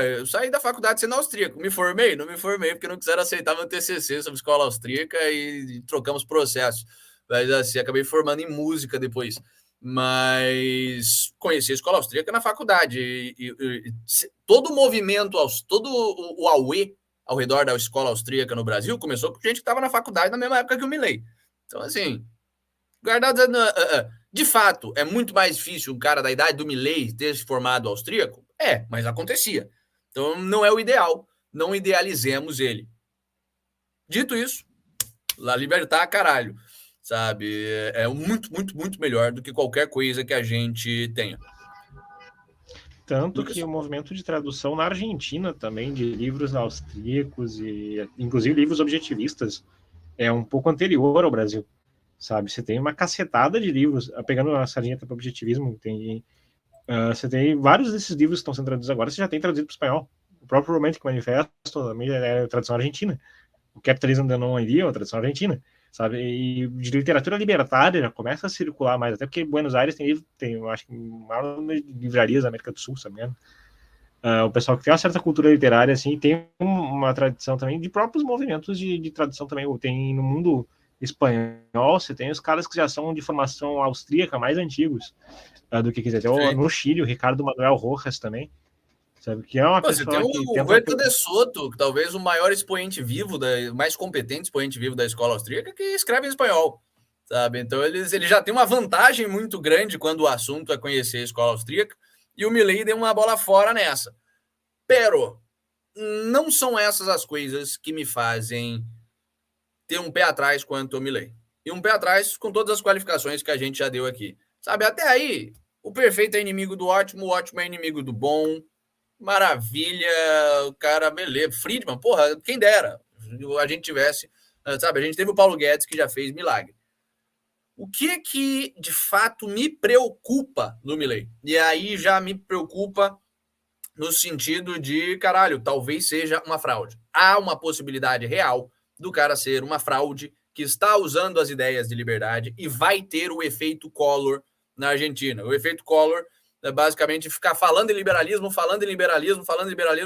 Eu saí da faculdade sendo austríaco. Me formei? Não me formei, porque não quiseram aceitar meu TCC sobre escola austríaca e trocamos processos. Mas assim, acabei formando em música depois. Mas conheci a escola austríaca na faculdade. Todo o movimento, todo o auê ao redor da escola austríaca no Brasil começou com gente que estava na faculdade na mesma época que o Milei. Então, assim, guardado... De fato, é muito mais difícil um cara da idade do Milei ter se formado austríaco? Mas acontecia. Então, não é o ideal. Não idealizemos ele. Dito isso, La Libertad, caralho. Sabe? É muito melhor do que qualquer coisa que a gente tenha. Tanto que o movimento de tradução na Argentina também, de livros austríacos e inclusive livros objetivistas, é um pouco anterior ao Brasil, sabe? Você tem uma cacetada de livros, pegando a sarjeta para objetivismo, você tem vários desses livros que estão sendo traduzidos agora, você já tem traduzido para o espanhol. O próprio Romantic Manifesto também é tradução argentina. O Capitalism the Non Idea é uma tradução argentina, sabe? E de literatura libertária já começa a circular mais, até porque Buenos Aires tem eu acho que maior número de livrarias da América do Sul, sabe? O pessoal que tem uma certa cultura literária, assim, tem uma tradição também de próprios movimentos de tradução também. Tem no mundo espanhol, você tem os caras que já são de formação austríaca mais antigos do que quiser. Tem no Chile, o Ricardo Manuel Rojas também, sabe? Que é uma pessoa que tenta... O Huerta de Soto, talvez o maior expoente vivo, mais competente expoente vivo da escola austríaca, que escreve em espanhol, sabe? Então ele já tem uma vantagem muito grande quando o assunto é conhecer a escola austríaca, e o Milei deu uma bola fora nessa. Pero não são essas as coisas que me fazem ter um pé atrás quanto ao Milei. E um pé atrás com todas as qualificações que a gente já deu aqui. Sabe, até aí, o perfeito é inimigo do ótimo, o ótimo é inimigo do bom. Maravilha, o cara, beleza. Friedman, porra, quem dera a gente tivesse, sabe? A gente teve o Paulo Guedes, que já fez milagre. O que de fato me preocupa no Milei? E aí já me preocupa no sentido de, caralho, talvez seja uma fraude. Há uma possibilidade real do cara ser uma fraude que está usando as ideias de liberdade e vai ter o efeito Collor na Argentina. O efeito Collor é basicamente ficar falando em liberalismo,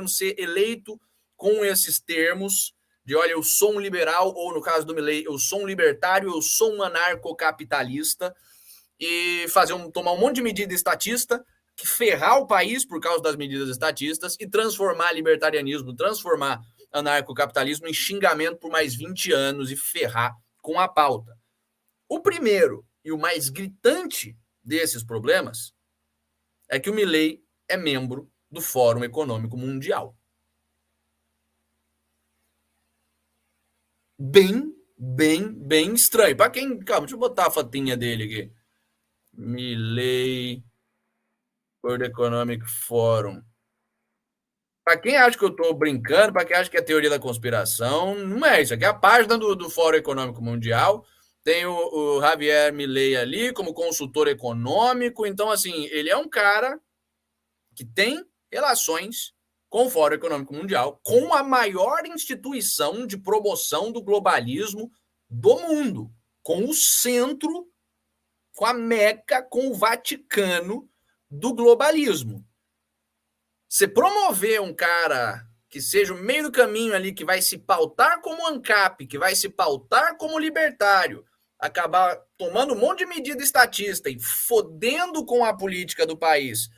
ser eleito com esses termos de, olha, eu sou um liberal, ou no caso do Milei, eu sou um libertário, eu sou um anarcocapitalista, e tomar um monte de medida estatista, que ferrar o país por causa das medidas estatistas e transformar libertarianismo, transformar anarcocapitalismo em xingamento por mais 20 anos e ferrar com a pauta. O primeiro e o mais gritante desses problemas é que o Milei é membro do Fórum Econômico Mundial. Bem estranho. Para quem... Calma, deixa eu botar a fotinha dele aqui. Milei, World Economic Forum. Para quem acha que eu estou brincando, para quem acha que é teoria da conspiração, não é isso. Aqui é a página do Fórum Econômico Mundial. Tem o Javier Milei ali como consultor econômico. Então, assim, ele é um cara que tem relações com o Fórum Econômico Mundial, com a maior instituição de promoção do globalismo do mundo, com o centro, com a Meca, com o Vaticano do globalismo. Você promover um cara que seja o meio do caminho ali, que vai se pautar como ANCAP, que vai se pautar como libertário, acabar tomando um monte de medida estatista e fodendo com a política do país,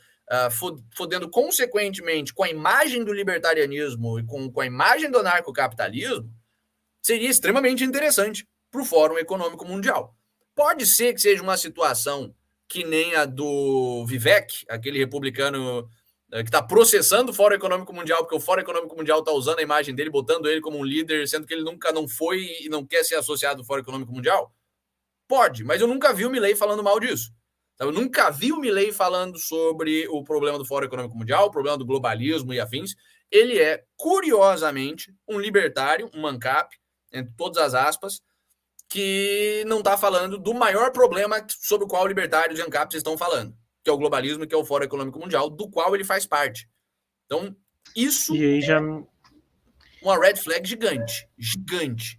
fodendo consequentemente com a imagem do libertarianismo e com a imagem do anarcocapitalismo, seria extremamente interessante para o Fórum Econômico Mundial. Pode ser que seja uma situação que nem a do Vivek, aquele republicano que está processando o Fórum Econômico Mundial, porque o Fórum Econômico Mundial está usando a imagem dele, botando ele como um líder, sendo que ele nunca não foi e não quer ser associado ao Fórum Econômico Mundial? Pode, mas eu nunca vi o Milei falando mal disso. Eu nunca vi o Milei falando sobre o problema do Fórum Econômico Mundial, o problema do globalismo e afins. Ele é, curiosamente, um libertário, um ANCAP, entre todas as aspas, que não está falando do maior problema sobre o qual libertários e ANCAPs estão falando, que é o globalismo e que é o Fórum Econômico Mundial, do qual ele faz parte. Então, isso é uma red flag gigante.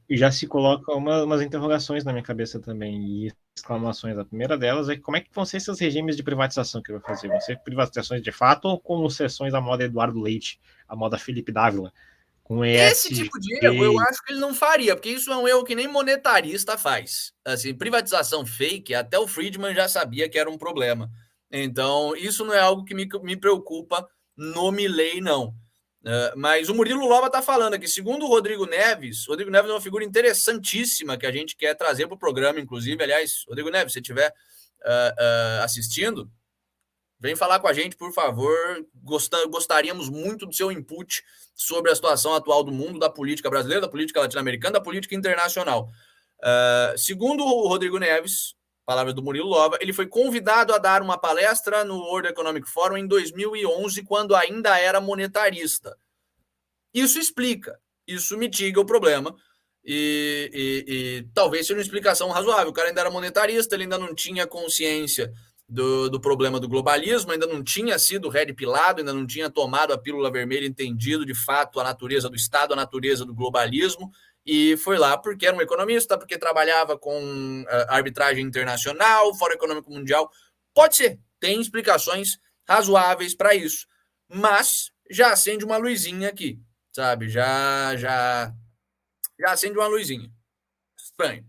E já se coloca umas interrogações na minha cabeça também, e exclamações. A primeira delas é como é que vão ser esses regimes de privatização que vai fazer? Vão ser privatizações de fato ou concessões à moda Eduardo Leite, à moda Felipe Dávila? Com esse tipo de erro eu acho que ele não faria, porque isso é um erro que nem monetarista faz. Assim, privatização fake, até o Friedman já sabia que era um problema. Então, isso não é algo que me preocupa no Milei, não. Mas o Murilo Loba está falando aqui, segundo o Rodrigo Neves é uma figura interessantíssima que a gente quer trazer para o programa, inclusive. Aliás, Rodrigo Neves, se estiver assistindo, vem falar com a gente, por favor. Gostaríamos muito do seu input sobre a situação atual do mundo, da política brasileira, da política latino-americana, da política internacional. Segundo o Rodrigo Neves, palavras do Murilo Loba, ele foi convidado a dar uma palestra no World Economic Forum em 2011, quando ainda era monetarista. Isso explica, isso mitiga o problema e talvez seja uma explicação razoável. O cara ainda era monetarista, ele ainda não tinha consciência do problema do globalismo, ainda não tinha sido red pilado, ainda não tinha tomado a pílula vermelha, entendido de fato a natureza do Estado, a natureza do globalismo, e foi lá porque era um economista, porque trabalhava com arbitragem internacional, Fórum Econômico Mundial. Pode ser, tem explicações razoáveis para isso, mas já acende uma luzinha aqui, sabe? Já acende uma luzinha. Estranho.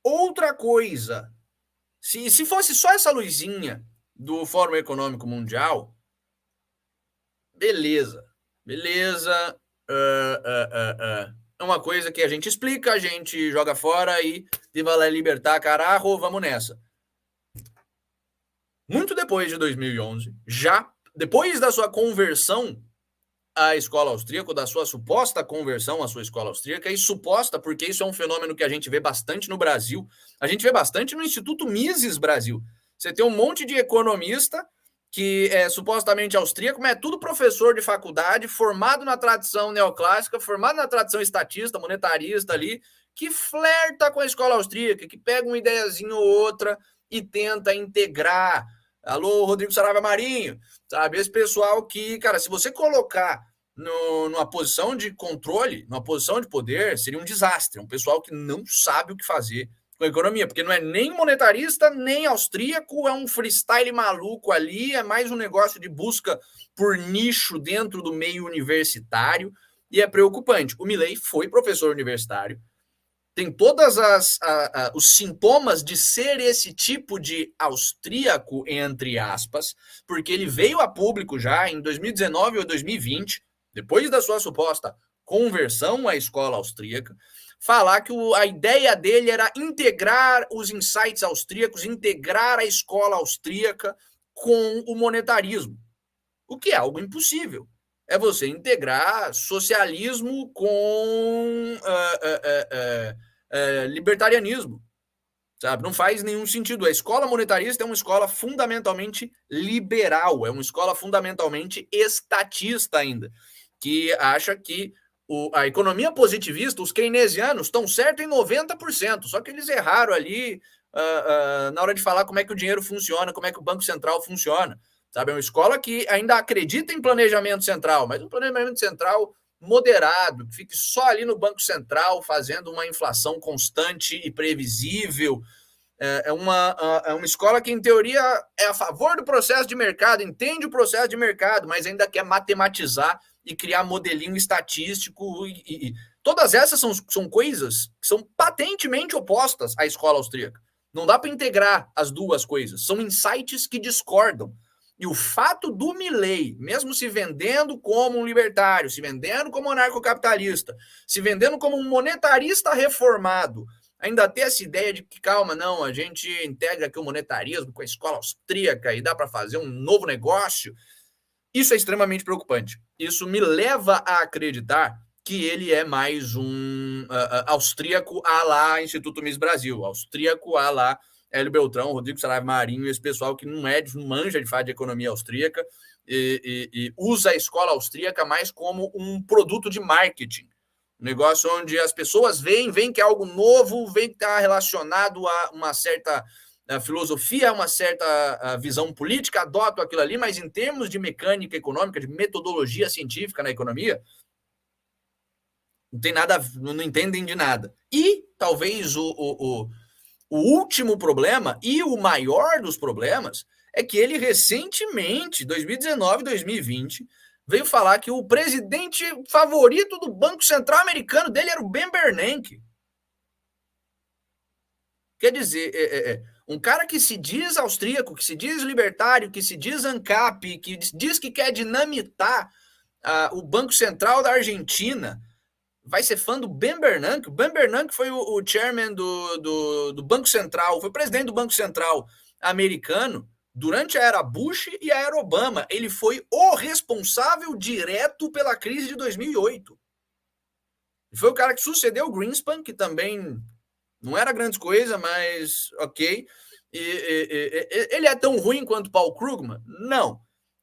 Outra coisa, se fosse só essa luzinha do Fórum Econômico Mundial, beleza. É uma coisa que a gente explica, a gente joga fora e viva lá libertar, carajo, vamos nessa. Muito depois de 2011, já depois da sua conversão à escola austríaca, da sua suposta conversão à sua escola austríaca, e suposta porque isso é um fenômeno que a gente vê bastante no Brasil, a gente vê bastante no Instituto Mises Brasil. Você tem um monte de economista que é supostamente austríaco, mas é tudo professor de faculdade, formado na tradição neoclássica, formado na tradição estatista, monetarista ali, que flerta com a escola austríaca, que pega uma ideiazinha ou outra e tenta integrar. Alô, Rodrigo Saraiva Marinho, sabe? Esse pessoal que, cara, se você colocar numa posição de controle, numa posição de poder, seria um desastre. Um pessoal que não sabe o que fazer com a economia, porque não é nem monetarista, nem austríaco, é um freestyle maluco ali, é mais um negócio de busca por nicho dentro do meio universitário, e é preocupante. O Milei foi professor universitário, tem todas os sintomas de ser esse tipo de austríaco, entre aspas, porque ele veio a público já em 2019 ou 2020, depois da sua suposta conversão à escola austríaca, falar que a ideia dele era integrar os insights austríacos, integrar a escola austríaca com o monetarismo, o que é algo impossível. É você integrar socialismo com libertarianismo, sabe? Não faz nenhum sentido. A escola monetarista é uma escola fundamentalmente liberal, é uma escola fundamentalmente estatista ainda, que acha que a economia positivista, os keynesianos, estão certos em 90%, só que eles erraram ali na hora de falar como é que o dinheiro funciona, como é que o Banco Central funciona. Sabe? É uma escola que ainda acredita em planejamento central, mas um planejamento central moderado, que fique só ali no Banco Central, fazendo uma inflação constante e previsível. É uma escola que, em teoria, é a favor do processo de mercado, entende o processo de mercado, mas ainda quer matematizar e criar modelinho estatístico. E todas essas são coisas que são patentemente opostas à escola austríaca. Não dá para integrar as duas coisas. São insights que discordam. E o fato do Milei, mesmo se vendendo como um libertário, se vendendo como um anarcocapitalista, se vendendo como um monetarista reformado, ainda ter essa ideia de que, calma, não, a gente integra aqui o monetarismo com a escola austríaca e dá para fazer um novo negócio, isso é extremamente preocupante. Isso me leva a acreditar que ele é mais um austríaco à la Instituto Miss Brasil, austríaco à la Hélio Beltrão, Rodrigo Saraiva Marinho, esse pessoal que não manja de fato de economia austríaca e usa a escola austríaca mais como um produto de marketing. Um negócio onde as pessoas veem que é algo novo, veem que está relacionado a uma certa filosofia, uma certa visão política, adotam aquilo ali, mas em termos de mecânica econômica, de metodologia científica na economia, não tem nada, não entendem de nada. E talvez o último problema e o maior dos problemas é que ele recentemente, 2019, 2020, veio falar que o presidente favorito do Banco Central americano dele era o Ben Bernanke. Quer dizer, um cara que se diz austríaco, que se diz libertário, que se diz ANCAP, que diz que quer dinamitar o Banco Central da Argentina, vai ser fã do Ben Bernanke. O Ben Bernanke foi o chairman do Banco Central, foi presidente do Banco Central americano durante a era Bush e a era Obama. Ele foi o responsável direto pela crise de 2008. Ele foi o cara que sucedeu o Greenspan, que também não era grande coisa, mas ok. Ele é tão ruim quanto Paul Krugman? Não.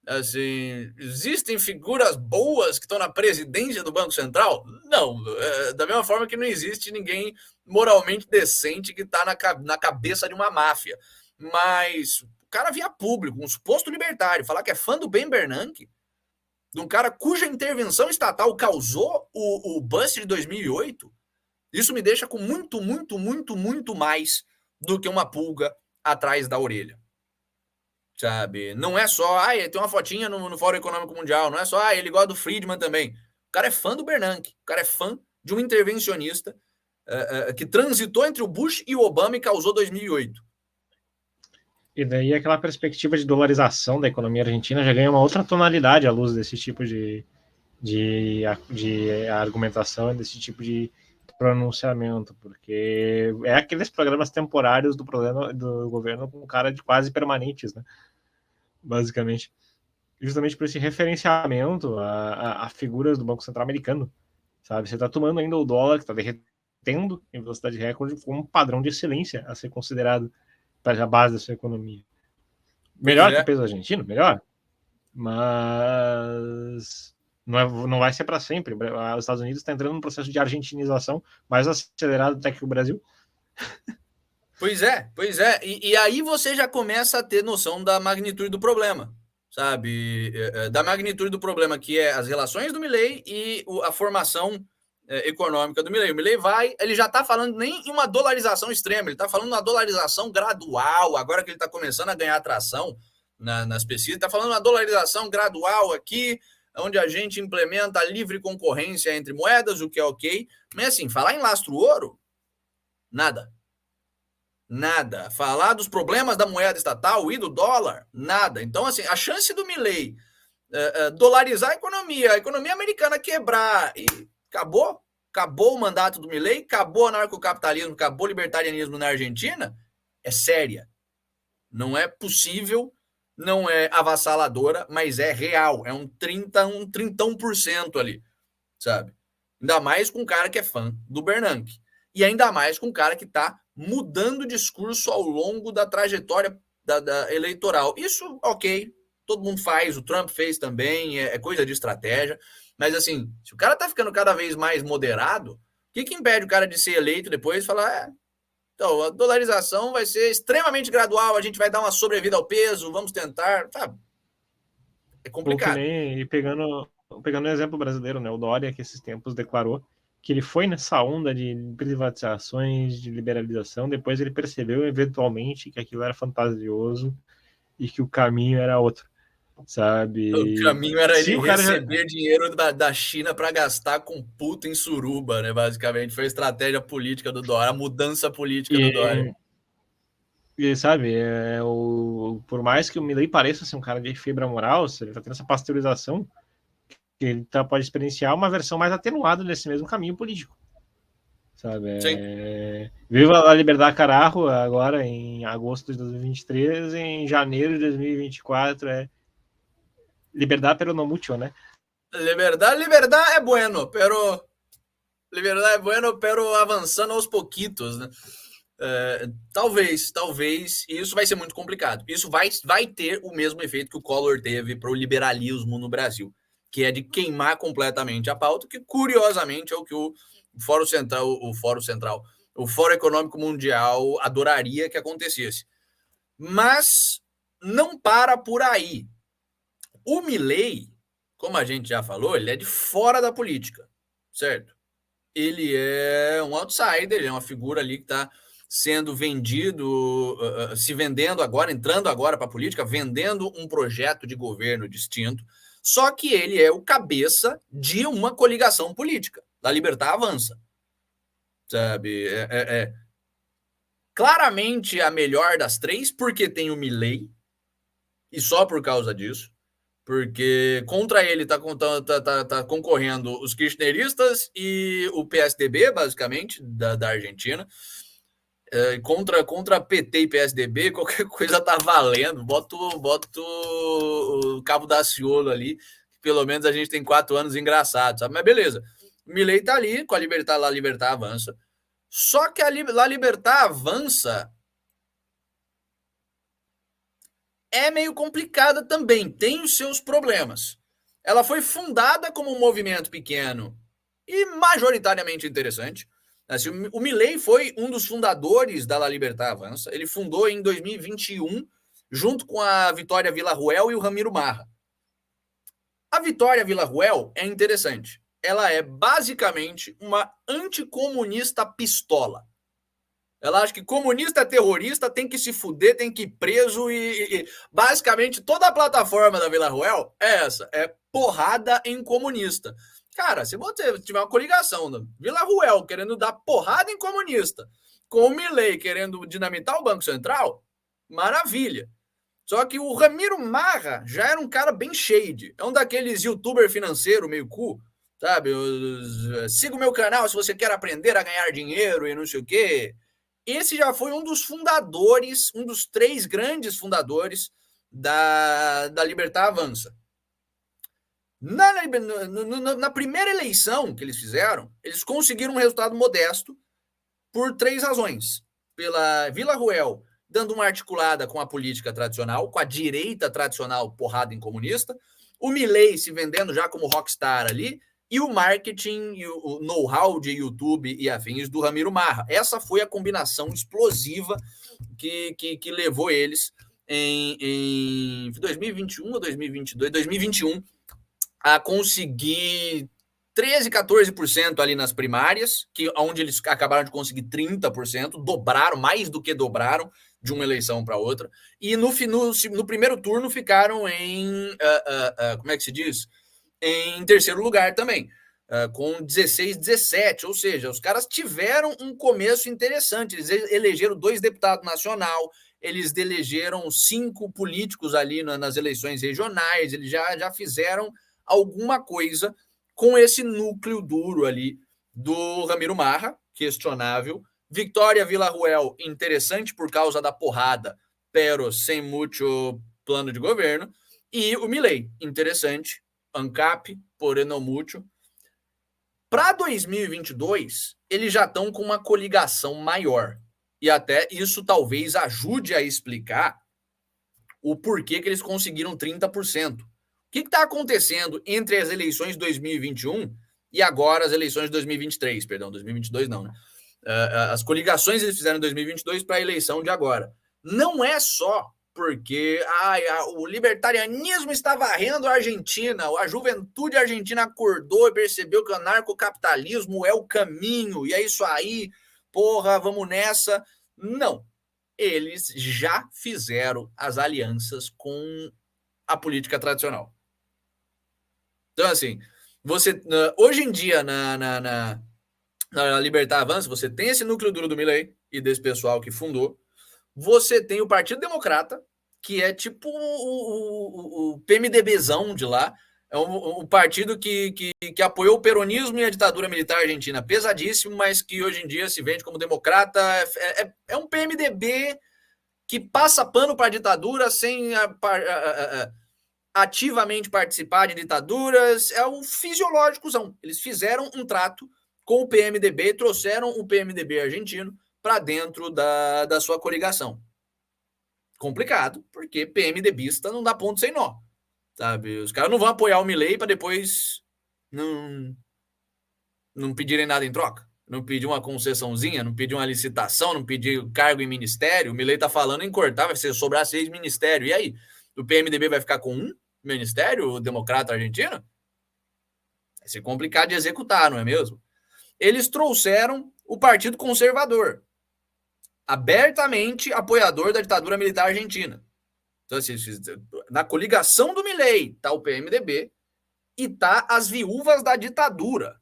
Assim, existem figuras boas que estão na presidência do Banco Central? Não. Da mesma forma que não existe ninguém moralmente decente que está na cabeça de uma máfia. Mas o cara via público, um suposto libertário, falar que é fã do Ben Bernanke, de um cara cuja intervenção estatal causou o bust de 2008, isso me deixa com muito mais do que uma pulga atrás da orelha. Sabe? Não é só, ele tem uma fotinha no Fórum Econômico Mundial, não é só, ele gosta do Friedman também. O cara é fã do Bernanke, o cara é fã de um intervencionista que transitou entre o Bush e o Obama e causou 2008. E daí aquela perspectiva de dolarização da economia argentina já ganha uma outra tonalidade à luz desse tipo de argumentação, desse tipo de pronunciamento, porque é aqueles programas temporários do governo com cara de quase permanentes, né? Basicamente. Justamente por esse referenciamento a figuras do Banco Central americano, sabe? Você está tomando ainda o dólar, que está derretendo em velocidade recorde, como um padrão de excelência a ser considerado para a base da sua economia. Melhor que o peso argentino? Melhor. Mas não vai ser para sempre. Os Estados Unidos está entrando num processo de argentinização mais acelerado até que o Brasil. Pois é. E aí você já começa a ter noção da magnitude do problema, sabe? Da magnitude do problema, que é as relações do Milei e a formação econômica do Milei. O Milei ele já está falando nem em uma dolarização extrema, ele está falando uma dolarização gradual, agora que ele está começando a ganhar atração nas pesquisas, está falando uma dolarização gradual aqui, onde a gente implementa a livre concorrência entre moedas, o que é ok. Mas assim, falar em lastro-ouro, nada. Falar dos problemas da moeda estatal e do dólar, nada. Então, assim, a chance do Milei dolarizar a economia americana quebrar e acabou o mandato do Milei, acabou o anarcocapitalismo, acabou o libertarianismo na Argentina, é séria. Não é possível, não é avassaladora, mas é real. É um 30% ali, sabe? Ainda mais com um cara que é fã do Bernanke. E ainda mais com um cara que está mudando o discurso ao longo da trajetória da eleitoral. Isso, ok, todo mundo faz, o Trump fez também, é coisa de estratégia. Mas, assim, se o cara tá ficando cada vez mais moderado, o que impede o cara de ser eleito depois e falar, então, a dolarização vai ser extremamente gradual, a gente vai dar uma sobrevida ao peso, vamos tentar, sabe? É complicado. E pegando o exemplo brasileiro, né? O Dória, que esses tempos declarou que ele foi nessa onda de privatizações, de liberalização, depois ele percebeu eventualmente que aquilo era fantasioso e que o caminho era outro, sabe? O caminho era ele receber dinheiro da China para gastar com puta em suruba, né? Basicamente, foi a estratégia política do Dória, a mudança política do Dória. E sabe, por mais que o Milei pareça ser um cara de fibra moral, ele tá tendo essa pasteurização, que ele pode experienciar uma versão mais atenuada desse mesmo caminho político, sabe? Viva a Liberdade Carajo agora em agosto de 2023, em janeiro de 2024 Liberdade pero no mucho, né? Liberdade é bueno, pero avançando aos pouquitos, né? Talvez, e isso vai ser muito complicado. Isso vai ter o mesmo efeito que o Collor teve para o liberalismo no Brasil, que é de queimar completamente a pauta, que curiosamente é o que o Fórum Econômico Mundial adoraria que acontecesse. Mas não para por aí. O Milei, como a gente já falou, ele é de fora da política, certo? Ele é um outsider, ele é uma figura ali que está sendo vendido, se vendendo agora, entrando agora para a política, vendendo um projeto de governo distinto, só que ele é o cabeça de uma coligação política, da Libertad Avança, sabe? Claramente a melhor das três, porque tem o Milei, e só por causa disso, porque contra ele tá concorrendo os kirchneristas e o PSDB, basicamente, da Argentina. Contra PT e PSDB, qualquer coisa tá valendo. Boto o Cabo Daciolo ali, que pelo menos a gente tem 4 anos engraçados, sabe? Mas beleza. O Milei tá ali com a Libertad Avança. Só que a Libertad Avança é meio complicada também, tem os seus problemas. Ela foi fundada como um movimento pequeno e majoritariamente interessante. Assim, o Milei foi um dos fundadores da La Libertad Avança. Ele fundou em 2021, junto com a Vitória Villarruel e o Ramiro Marra. A Vitória Villarruel é interessante. Ela é basicamente uma anticomunista pistola. Ela acha que comunista terrorista tem que se fuder, tem que ir preso e basicamente toda a plataforma da Villarruel é essa, é porrada em comunista. Cara, se você tiver uma coligação da Villarruel querendo dar porrada em comunista, com o Milei querendo dinamitar o Banco Central, maravilha. Só que o Ramiro Marra já era um cara bem shade, é um daqueles youtuber financeiro meio cu, sabe? Siga o meu canal se você quer aprender a ganhar dinheiro e não sei o quê. Esse já foi um dos fundadores, um dos 3 grandes fundadores da Libertad Avança. Na primeira eleição que eles fizeram, eles conseguiram um resultado modesto por 3 razões. Pela Villarruel dando uma articulada com a política tradicional, com a direita tradicional porrada em comunista, o Milei se vendendo já como rockstar ali, e o marketing e o know-how de YouTube e afins do Ramiro Marra. Essa foi a combinação explosiva que levou eles em 2021 ou 2022, 2021, a conseguir 13, 14% ali nas primárias, onde eles acabaram de conseguir 30%, dobraram, mais do que dobraram de uma eleição para outra, e no primeiro turno ficaram em, como é que se diz? Em terceiro lugar também, com 16, 17, ou seja, os caras tiveram um começo interessante, eles elegeram 2 deputados nacional, eles elegeram 5 políticos ali nas eleições regionais, eles já fizeram alguma coisa com esse núcleo duro ali do Ramiro Marra, questionável, Victoria Villarruel, interessante por causa da porrada, pero sem muito plano de governo, e o Milei, interessante, ANCAP, porém não muito. Para 2022, eles já estão com uma coligação maior, e até isso talvez ajude a explicar o porquê que eles conseguiram 30%. O que está acontecendo entre as eleições de 2021 e agora as eleições de 2023? Perdão, 2022 não, né? As coligações eles fizeram em 2022 para a eleição de agora. Não é só porque o libertarianismo está varrendo a Argentina, a juventude argentina acordou e percebeu que o anarcocapitalismo é o caminho, e é isso aí, porra, vamos nessa. Não. Eles já fizeram as alianças com a política tradicional. Então, assim, você hoje em dia, na Libertar Avança, você tem esse núcleo duro do Milei e desse pessoal que fundou. Você tem o Partido Democrata, que é tipo o PMDBzão de lá. É um partido que apoiou o peronismo e a ditadura militar argentina. Pesadíssimo, mas que hoje em dia se vende como democrata. É um PMDB que passa pano para a ditadura sem ativamente participar de ditaduras. É o fisiológicozão. Eles fizeram um trato com o PMDB e trouxeram o PMDB argentino para dentro da sua coligação. Complicado, porque PMDBista não dá ponto sem nó. Sabe? Os caras não vão apoiar o Milei para depois não pedirem nada em troca. Não pedir uma concessãozinha, não pedir uma licitação, não pedir cargo em ministério. O Milei está falando em cortar, vai sobrar 6 ministérios. E aí? O PMDB vai ficar com 1 ministério, o democrata argentino? Vai ser complicado de executar, não é mesmo? Eles trouxeram o Partido Conservador, abertamente apoiador da ditadura militar argentina. Então, assim, na coligação do Milei está o PMDB e está as viúvas da ditadura.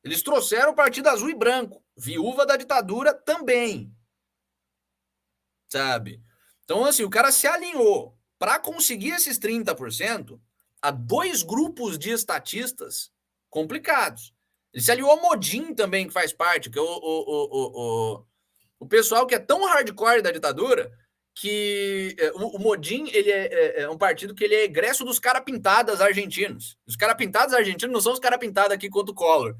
Eles trouxeram o Partido Azul e Branco, viúva da ditadura também. Sabe? Então, assim, o cara se alinhou para conseguir esses 30% a 2 grupos de estatistas complicados. Ele se aliou ao Modim também, que faz parte, que é o pessoal que é tão hardcore da ditadura que o Modim ele é um partido que ele é egresso dos cara-pintadas argentinos. Os cara-pintadas argentinos não são os cara-pintadas aqui contra o Collor.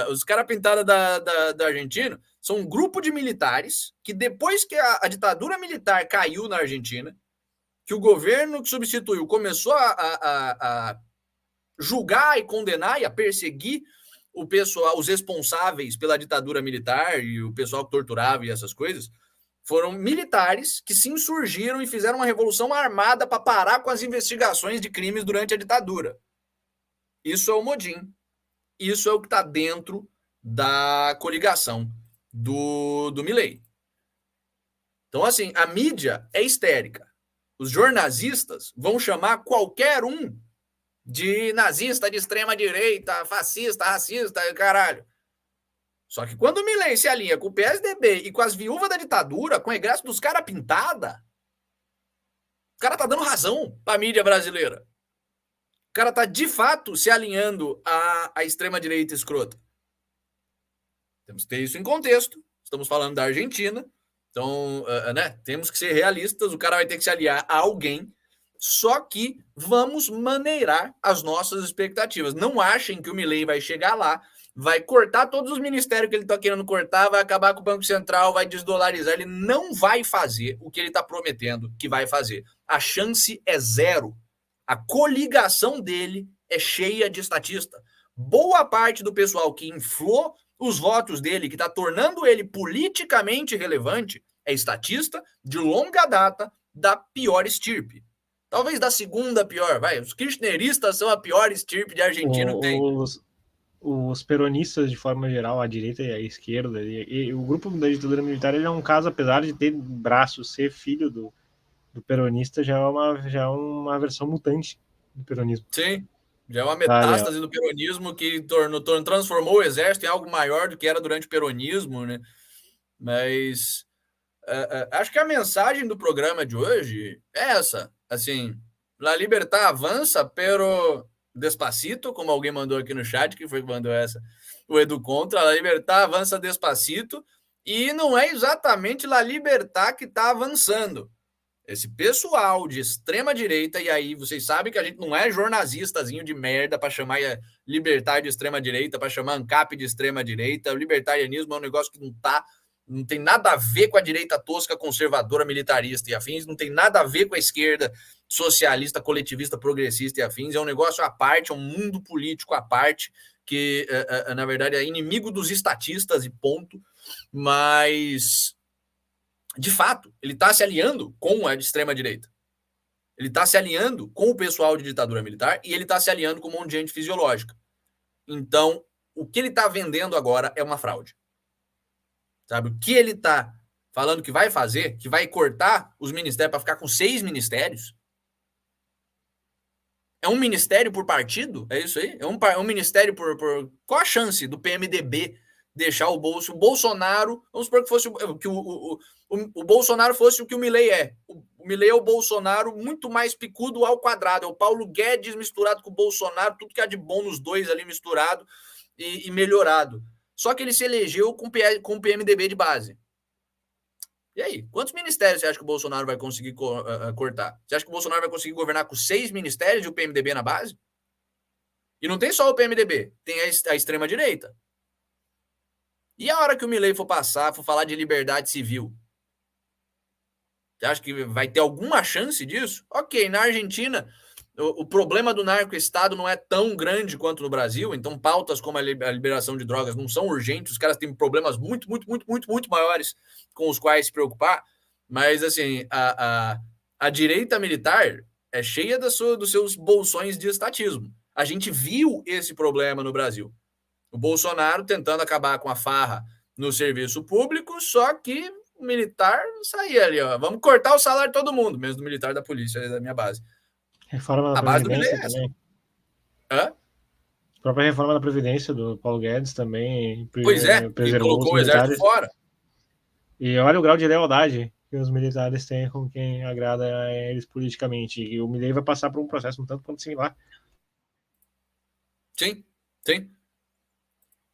Os cara-pintadas da Argentina são um grupo de militares que depois que a ditadura militar caiu na Argentina, que o governo que substituiu começou a julgar e condenar e a perseguir o pessoal, os responsáveis pela ditadura militar e o pessoal que torturava e essas coisas, foram militares que se insurgiram e fizeram uma revolução armada para parar com as investigações de crimes durante a ditadura. Isso é o Modim. Isso é o que está dentro da coligação do Milei. Então, assim, a mídia é histérica. Os jornalistas vão chamar qualquer um de nazista, de extrema-direita, fascista, racista, caralho. Só que quando o Milei se alinha com o PSDB e com as viúvas da ditadura, com o egresso dos caras pintada, o cara tá dando razão pra mídia brasileira. O cara tá, de fato, se alinhando à extrema-direita escrota. Temos que ter isso em contexto. Estamos falando da Argentina. Então, né, temos que ser realistas. O cara vai ter que se aliar a alguém. Só que vamos maneirar as nossas expectativas. Não achem que o Milei vai chegar lá, vai cortar todos os ministérios que ele está querendo cortar, vai acabar com o Banco Central, vai desdolarizar. Ele não vai fazer o que ele está prometendo que vai fazer. A chance é zero. A coligação dele é cheia de estatista. Boa parte do pessoal que inflou os votos dele, que está tornando ele politicamente relevante, é estatista de longa data da pior estirpe. Talvez da segunda pior, vai. Os kirchneristas são a pior estirpe de argentino que tem. Os peronistas, de forma geral, a direita e a esquerda, e o grupo da ditadura militar, ele é um caso, apesar de ter braço, ser filho do peronista, já é uma versão mutante do peronismo. Sim, já é uma metástase do peronismo que transformou o exército em algo maior do que era durante o peronismo, né? Mas acho que a mensagem do programa de hoje é essa, assim, La Libertad avança, pero despacito, como alguém mandou aqui no chat, que foi que mandou essa, o Edu Contra, La Libertad avança despacito, e não é exatamente La Libertad que está avançando. Esse pessoal de extrema direita, e aí vocês sabem que a gente não é jornalistazinho de merda para chamar libertário de extrema direita, para chamar ANCAP de extrema direita. O libertarianismo é um negócio que não tem nada a ver com a direita tosca, conservadora, militarista e afins, não tem nada a ver com a esquerda socialista, coletivista, progressista e afins. É um negócio à parte, é um mundo político à parte, que na verdade é inimigo dos estatistas e ponto. Mas de fato, ele está se aliando com a extrema-direita. Ele está se alinhando com o pessoal de ditadura militar e ele está se alinhando com um monte de gente fisiológica. Então, o que ele está vendendo agora é uma fraude. Sabe? O que ele está falando que vai fazer, que vai cortar os ministérios para ficar com 6 ministérios. É um ministério por partido? É isso aí? É um ministério por... Qual a chance do PMDB deixar o Bolsonaro... Vamos supor que fosse que o Bolsonaro fosse o que o Milei é. O Milei é o Bolsonaro muito mais picudo ao quadrado. É o Paulo Guedes misturado com o Bolsonaro, tudo que há de bom nos dois ali misturado e melhorado. Só que ele se elegeu com o PMDB de base. E aí, quantos ministérios você acha que o Bolsonaro vai conseguir cortar? Você acha que o Bolsonaro vai conseguir governar com 6 ministérios e o PMDB na base? E não tem só o PMDB, tem a extrema-direita. E a hora que o Milei for falar de liberdade civil? Você acha que vai ter alguma chance disso? Ok, na Argentina, o problema do narco-estado não é tão grande quanto no Brasil, então pautas como a liberação de drogas não são urgentes, os caras têm problemas muito maiores com os quais se preocupar, mas assim, a direita militar é cheia dos seus bolsões de estatismo. A gente viu esse problema no Brasil. O Bolsonaro tentando acabar com a farra no serviço público, só que o militar saía ali, ó. Vamos cortar o salário de todo mundo, mesmo do militar da polícia, da minha base. Reforma da Previdência também. Hã? A própria reforma da Previdência do Paulo Guedes também. Pois é, que colocou o exército fora. E olha o grau de lealdade que os militares têm com quem agrada a eles politicamente. E o Milei vai passar por um processo um tanto quanto similar. Sim.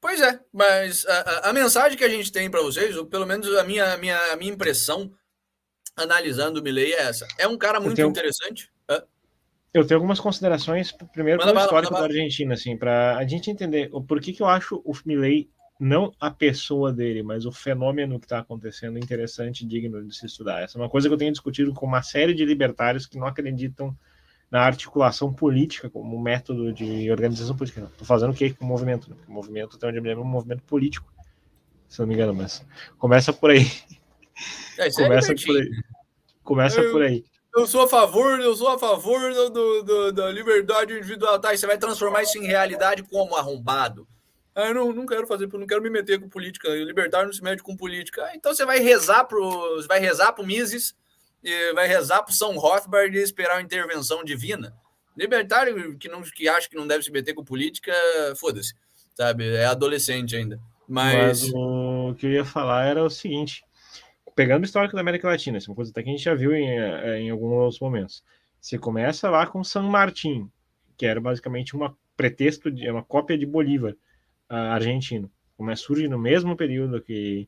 Pois é, mas a mensagem que a gente tem para vocês, ou pelo menos a minha impressão analisando o Milei é essa. É um cara muito interessante. Eu tenho algumas considerações, primeiro pelo histórico da Argentina, assim, para a gente entender o porquê que eu acho o Milei, não a pessoa dele, mas o fenômeno que está acontecendo interessante e digno de se estudar. Essa é uma coisa que eu tenho discutido com uma série de libertários que não acreditam na articulação política como método de organização política. Estou fazendo o que com o movimento? Né? O movimento, até onde eu me lembro, é um movimento político, se não me engano, mas começa por aí. Começa por aí. Eu sou a favor da liberdade individual. Tá, e você vai transformar isso em realidade como arrombado? Eu não quero fazer, não quero me meter com política. O libertário não se mete com política. Então você vai rezar pro Mises, vai rezar pro São Rothbard e esperar uma intervenção divina. Libertário que acha que não deve se meter com política, foda-se, sabe? É adolescente ainda. Mas o que eu ia falar era o seguinte: pegando o histórico da América Latina, isso é uma coisa até que a gente já viu em alguns momentos. Você começa lá com San Martín, que era basicamente uma cópia de Bolívar argentino. Surge no mesmo período que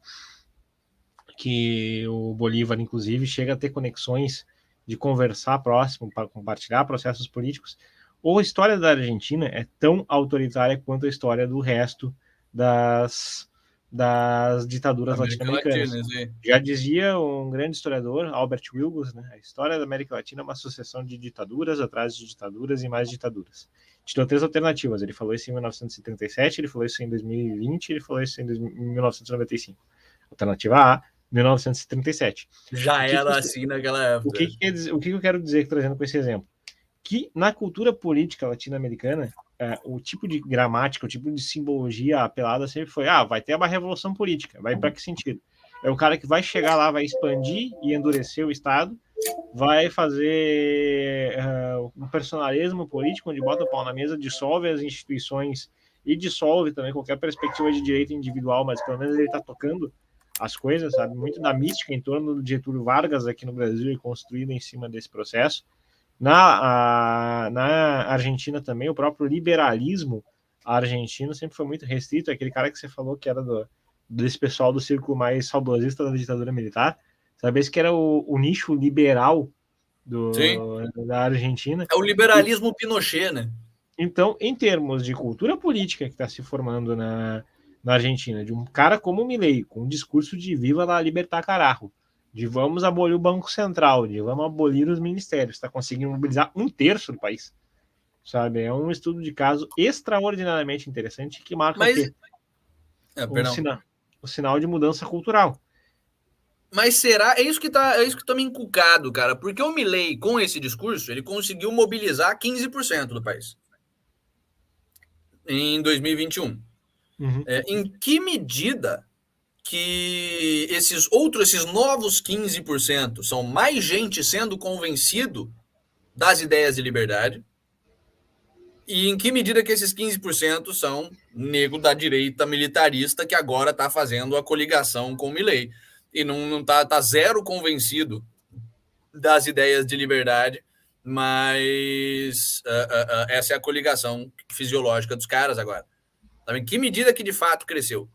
o Bolívar, inclusive, chega a ter conexões de conversar próximo para compartilhar processos políticos. Ou a história da Argentina é tão autoritária quanto a história do resto das das ditaduras América latino-americanas. Latina, isso aí. Já dizia um grande historiador, Albert Wilgus, né, a história da América Latina é uma sucessão de ditaduras atrás de ditaduras e mais ditaduras. Te dou 3 alternativas. Ele falou isso em 1937, ele falou isso em 2020, ele falou isso em 1995. Alternativa A, 1937. Já era assim naquela época. O que eu quero dizer trazendo com esse exemplo? Que na cultura política latino-americana, o tipo de gramática, o tipo de simbologia apelada sempre foi: vai ter uma revolução política. Vai para que sentido? É o cara que vai chegar lá, vai expandir e endurecer o Estado, vai fazer um personalismo político, onde bota o pau na mesa, dissolve as instituições e dissolve também qualquer perspectiva de direito individual, mas pelo menos ele está tocando as coisas, sabe? Muito da mística em torno do Getúlio Vargas aqui no Brasil é construída em cima desse processo. Na Argentina também, o próprio liberalismo argentino sempre foi muito restrito. Aquele cara que você falou que era desse pessoal do círculo mais saudosista da ditadura militar, sabe? Esse que era o nicho liberal da Argentina. É o liberalismo Pinochet, né? Então, em termos de cultura política que está se formando na Argentina, de um cara como o Milei, com um discurso de viva la libertad carajo, de vamos abolir o Banco Central, de vamos abolir os ministérios, está conseguindo mobilizar 1/3 do país, sabe? É um estudo de caso extraordinariamente interessante que marca o sinal de mudança cultural. Mas será? É isso que tá me encucado, cara. Porque o Milei, com esse discurso, ele conseguiu mobilizar 15% do país em 2021. Uhum. Em que medida que esses novos 15% são mais gente sendo convencido das ideias de liberdade? E em que medida que esses 15% são nego da direita militarista que agora está fazendo a coligação com o Milei? E não tá zero convencido das ideias de liberdade, mas essa é a coligação fisiológica dos caras agora. Em que medida que de fato cresceu?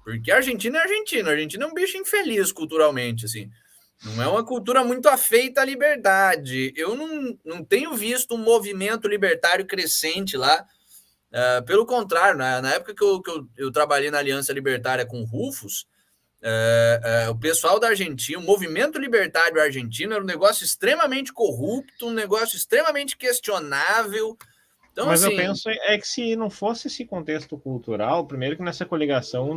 Porque a Argentina é Argentina. A Argentina é um bicho infeliz culturalmente, assim. Não é uma cultura muito afeita à liberdade. Eu não tenho visto um movimento libertário crescente lá. Pelo contrário, na época que eu trabalhei na Aliança Libertária com o Rufus, o pessoal da Argentina, o movimento libertário argentino era um negócio extremamente corrupto, um negócio extremamente questionável. Então, mas assim, eu penso que se não fosse esse contexto cultural, primeiro que nessa coligação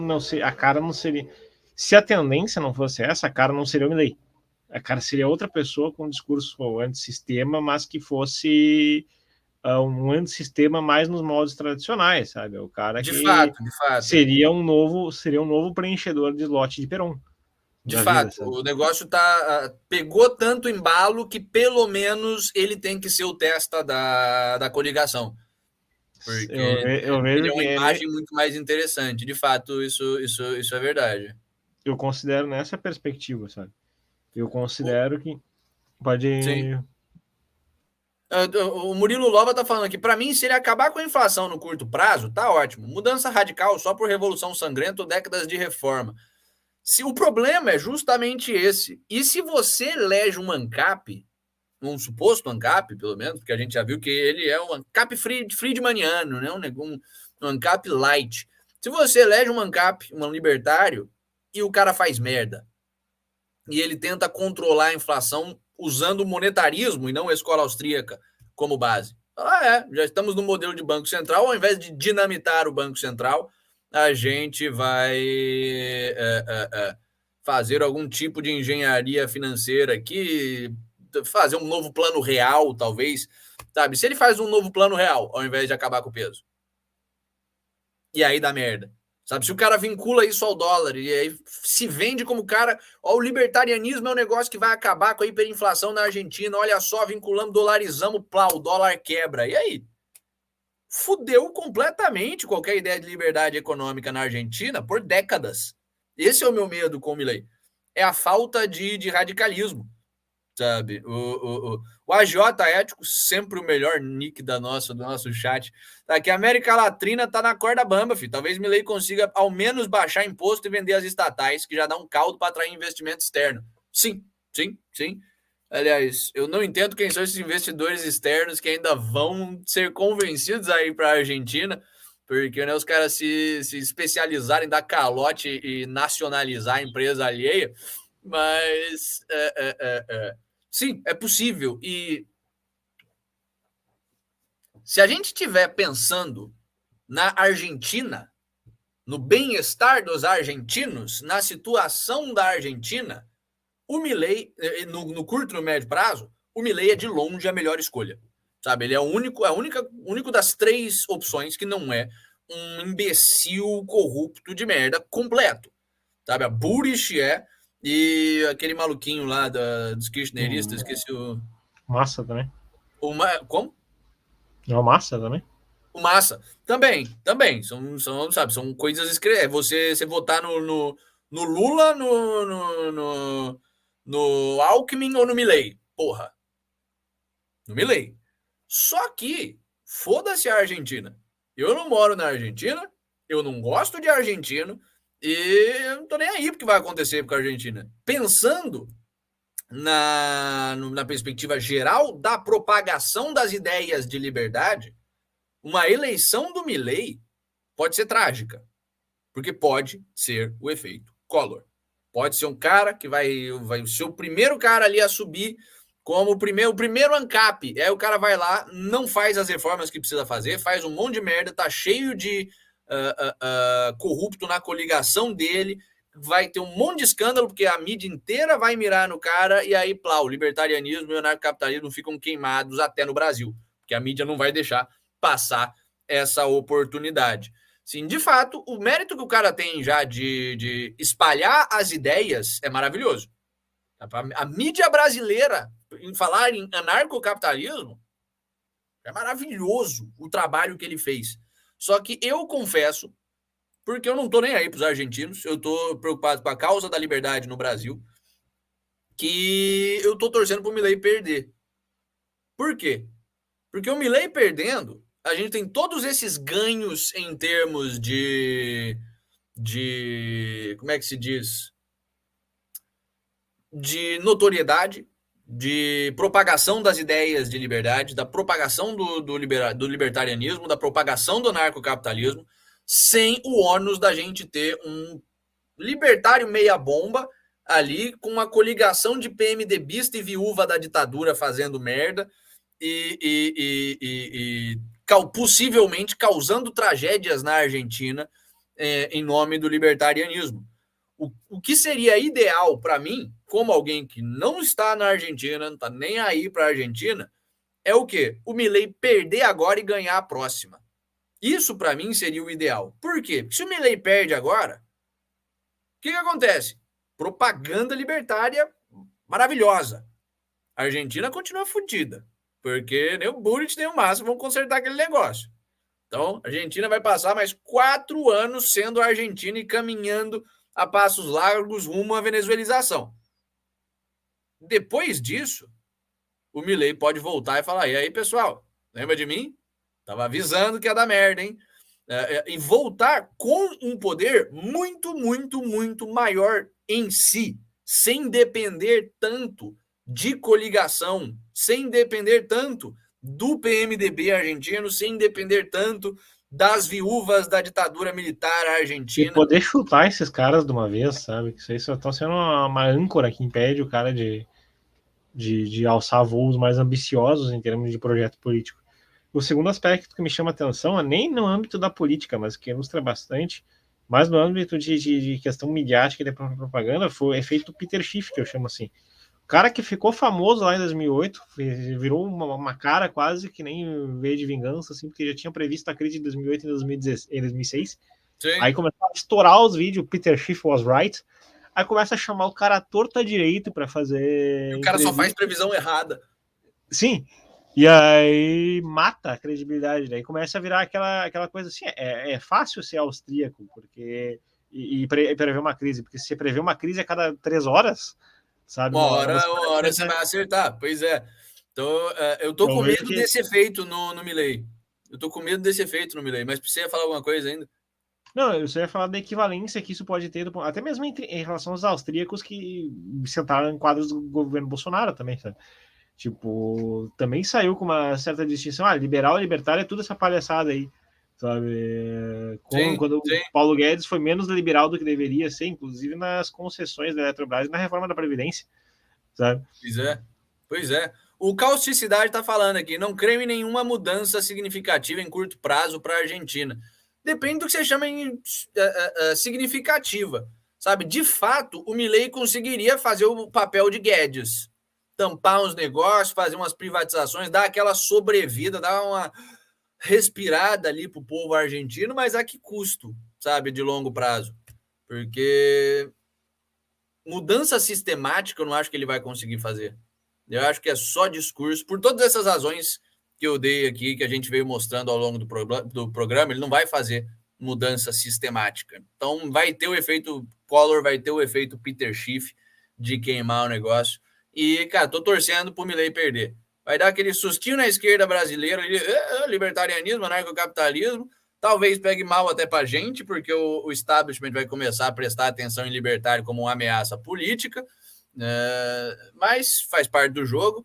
a cara não seria. Se a tendência não fosse essa, a cara não seria o Milei. A cara seria outra pessoa com um discurso antissistema, mas que fosse um antissistema mais nos moldes tradicionais, sabe? O cara de que fato. seria um novo preenchedor de lote de Perón. De fato, o negócio pegou tanto embalo que pelo menos ele tem que ser o testa da coligação. Porque eu vejo ele é uma imagem muito mais interessante. De fato, isso é verdade. Eu considero nessa perspectiva, sabe? Eu considero que pode. Sim. O Murilo Lova tá falando aqui, para mim, se ele acabar com a inflação no curto prazo, tá ótimo. Mudança radical só por revolução sangrenta ou décadas de reforma. Se o problema é justamente esse. E se você elege um ANCAP, um suposto ANCAP, pelo menos, porque a gente já viu que ele é um ANCAP friedmaniano, né? um ANCAP light. Se você elege um ANCAP, um libertário, e o cara faz merda, e ele tenta controlar a inflação usando o monetarismo e não a escola austríaca como base. Já estamos no modelo de Banco Central, ao invés de dinamitar o Banco Central, a gente vai fazer algum tipo de engenharia financeira aqui, fazer um novo plano real, talvez. Sabe? Se ele faz um novo plano real, ao invés de acabar com o peso. E aí dá merda. Sabe? Se o cara vincula isso ao dólar e aí se vende como cara, o libertarianismo é um negócio que vai acabar com a hiperinflação na Argentina, olha só, vinculamos, dolarizamos, o dólar quebra. E aí? Fudeu completamente qualquer ideia de liberdade econômica na Argentina por décadas. Esse é o meu medo com o Milei. É a falta de radicalismo, sabe? O AJ Ético, sempre o melhor nick do nosso chat. Tá aqui, a América Latina tá na corda bamba, filho. Talvez Milei consiga ao menos baixar imposto e vender as estatais, que já dá um caldo para atrair investimento externo. Sim. Aliás, eu não entendo quem são esses investidores externos que ainda vão ser convencidos a ir para a Argentina, porque, né, os caras se especializarem, dar calote e nacionalizar a empresa alheia, mas sim, é possível. E se a gente estiver pensando na Argentina, no bem-estar dos argentinos, na situação da Argentina, o Milei, no curto e no médio prazo, o Milei é de longe a melhor escolha. Sabe? Ele é o único das três opções que não é um imbecil corrupto de merda completo. Sabe? A Burish e aquele maluquinho lá dos kirchneristas, esqueci o. Massa também. Como? Não, Massa também. O Massa. Também. São coisas escrever. Você votar no Lula, no Alckmin ou no Milei. Porra. No Milei. Só que, foda-se a Argentina. Eu não moro na Argentina, eu não gosto de argentino e eu não tô nem aí pro que vai acontecer com a Argentina. Pensando na perspectiva geral da propagação das ideias de liberdade, uma eleição do Milei pode ser trágica, porque pode ser o efeito Collor. Pode ser um cara que vai ser o primeiro cara ali a subir como o primeiro ANCAP. Aí o cara vai lá, não faz as reformas que precisa fazer, faz um monte de merda, tá cheio de corrupto na coligação dele, vai ter um monte de escândalo, porque a mídia inteira vai mirar no cara, e aí, o libertarianismo e o anarcocapitalismo ficam queimados até no Brasil, porque a mídia não vai deixar passar essa oportunidade. Sim, de fato, o mérito que o cara tem já de espalhar as ideias é maravilhoso. A mídia brasileira, em falar em anarcocapitalismo, é maravilhoso o trabalho que ele fez. Só que eu confesso, porque eu não tô nem aí pros argentinos, eu tô preocupado com a causa da liberdade no Brasil, que eu tô torcendo pro Milei perder. Por quê? Porque o Milei perdendo, a gente tem todos esses ganhos em termos de como é que se diz? De notoriedade, de propagação das ideias de liberdade, da propagação do libertarianismo, da propagação do anarcocapitalismo, sem o ônus da gente ter um libertário meia-bomba ali com uma coligação de PMDBista e viúva da ditadura fazendo merda e possivelmente causando tragédias na Argentina em nome do libertarianismo. O que seria ideal para mim, como alguém que não está na Argentina, não está nem aí para a Argentina, é o quê? O Milei perder agora e ganhar a próxima. Isso para mim seria o ideal. Por quê? Porque se o Milei perde agora, o que acontece? Propaganda libertária maravilhosa. A Argentina continua fodida, porque nem o Buric nem o Massa vão consertar aquele negócio. Então, a Argentina vai passar mais 4 anos sendo a Argentina e caminhando a passos largos rumo à venezuelização. Depois disso, o Milei pode voltar e falar: e aí, pessoal, lembra de mim? Tava avisando que ia dar merda, hein? E voltar com um poder muito, muito, muito maior em si, sem depender tanto de coligação, sem depender tanto do PMDB argentino, sem depender tanto das viúvas da ditadura militar argentina. E poder chutar esses caras de uma vez, sabe? Isso aí só tá sendo uma âncora que impede o cara de alçar voos mais ambiciosos em termos de projeto político. O segundo aspecto que me chama a atenção é nem no âmbito da política, mas que ilustra bastante, mas no âmbito de questão midiática e de propaganda, foi o efeito Peter Schiff, que eu chamo assim. O cara que ficou famoso lá em 2008, virou uma cara quase que nem V de Vingança, assim, porque já tinha previsto a crise de 2008 e 2006. Sim. Aí começou a estourar os vídeos, Peter Schiff was right. Aí começa a chamar o cara torta direito para fazer. E o cara só faz previsão errada. Sim. E aí mata a credibilidade. Daí começa a virar aquela coisa assim. É fácil ser austríaco, porque. E prever uma crise, porque se você prever uma crise a cada 3 horas. Sabe? Uma hora você vai acertar, pois é. Então, eu tô com medo desse efeito no Milei. Eu tô com medo desse efeito no Milei, mas você ia falar alguma coisa ainda? Não, eu só ia falar da equivalência que isso pode ter, até mesmo em relação aos austríacos que sentaram em quadros do governo Bolsonaro também, sabe? Tipo, também saiu com uma certa distinção, liberal e libertário é tudo essa palhaçada aí. sabe? Sim, Quando o sim. Paulo Guedes foi menos liberal do que deveria ser, inclusive nas concessões da Eletrobras e na reforma da Previdência, sabe? Pois é. Pois é. O Causticide está falando aqui, não creio em nenhuma mudança significativa em curto prazo para a Argentina. Depende do que você chama em significativa. Sabe? De fato, o Milei conseguiria fazer o papel de Guedes. Tampar uns negócios, fazer umas privatizações, dar aquela sobrevida, dar uma respirada ali para o povo argentino, mas a que custo, sabe, de longo prazo? Porque mudança sistemática eu não acho que ele vai conseguir fazer. Eu acho que é só discurso, por todas essas razões que eu dei aqui, que a gente veio mostrando ao longo do programa, ele não vai fazer mudança sistemática. Então vai ter o efeito Collor, vai ter o efeito Peter Schiff de queimar o negócio. E, cara, tô torcendo pro Milei perder. Vai dar aquele sustinho na esquerda brasileira, libertarianismo, anarcocapitalismo, talvez pegue mal até para a gente, porque o establishment vai começar a prestar atenção em libertário como uma ameaça política, mas faz parte do jogo.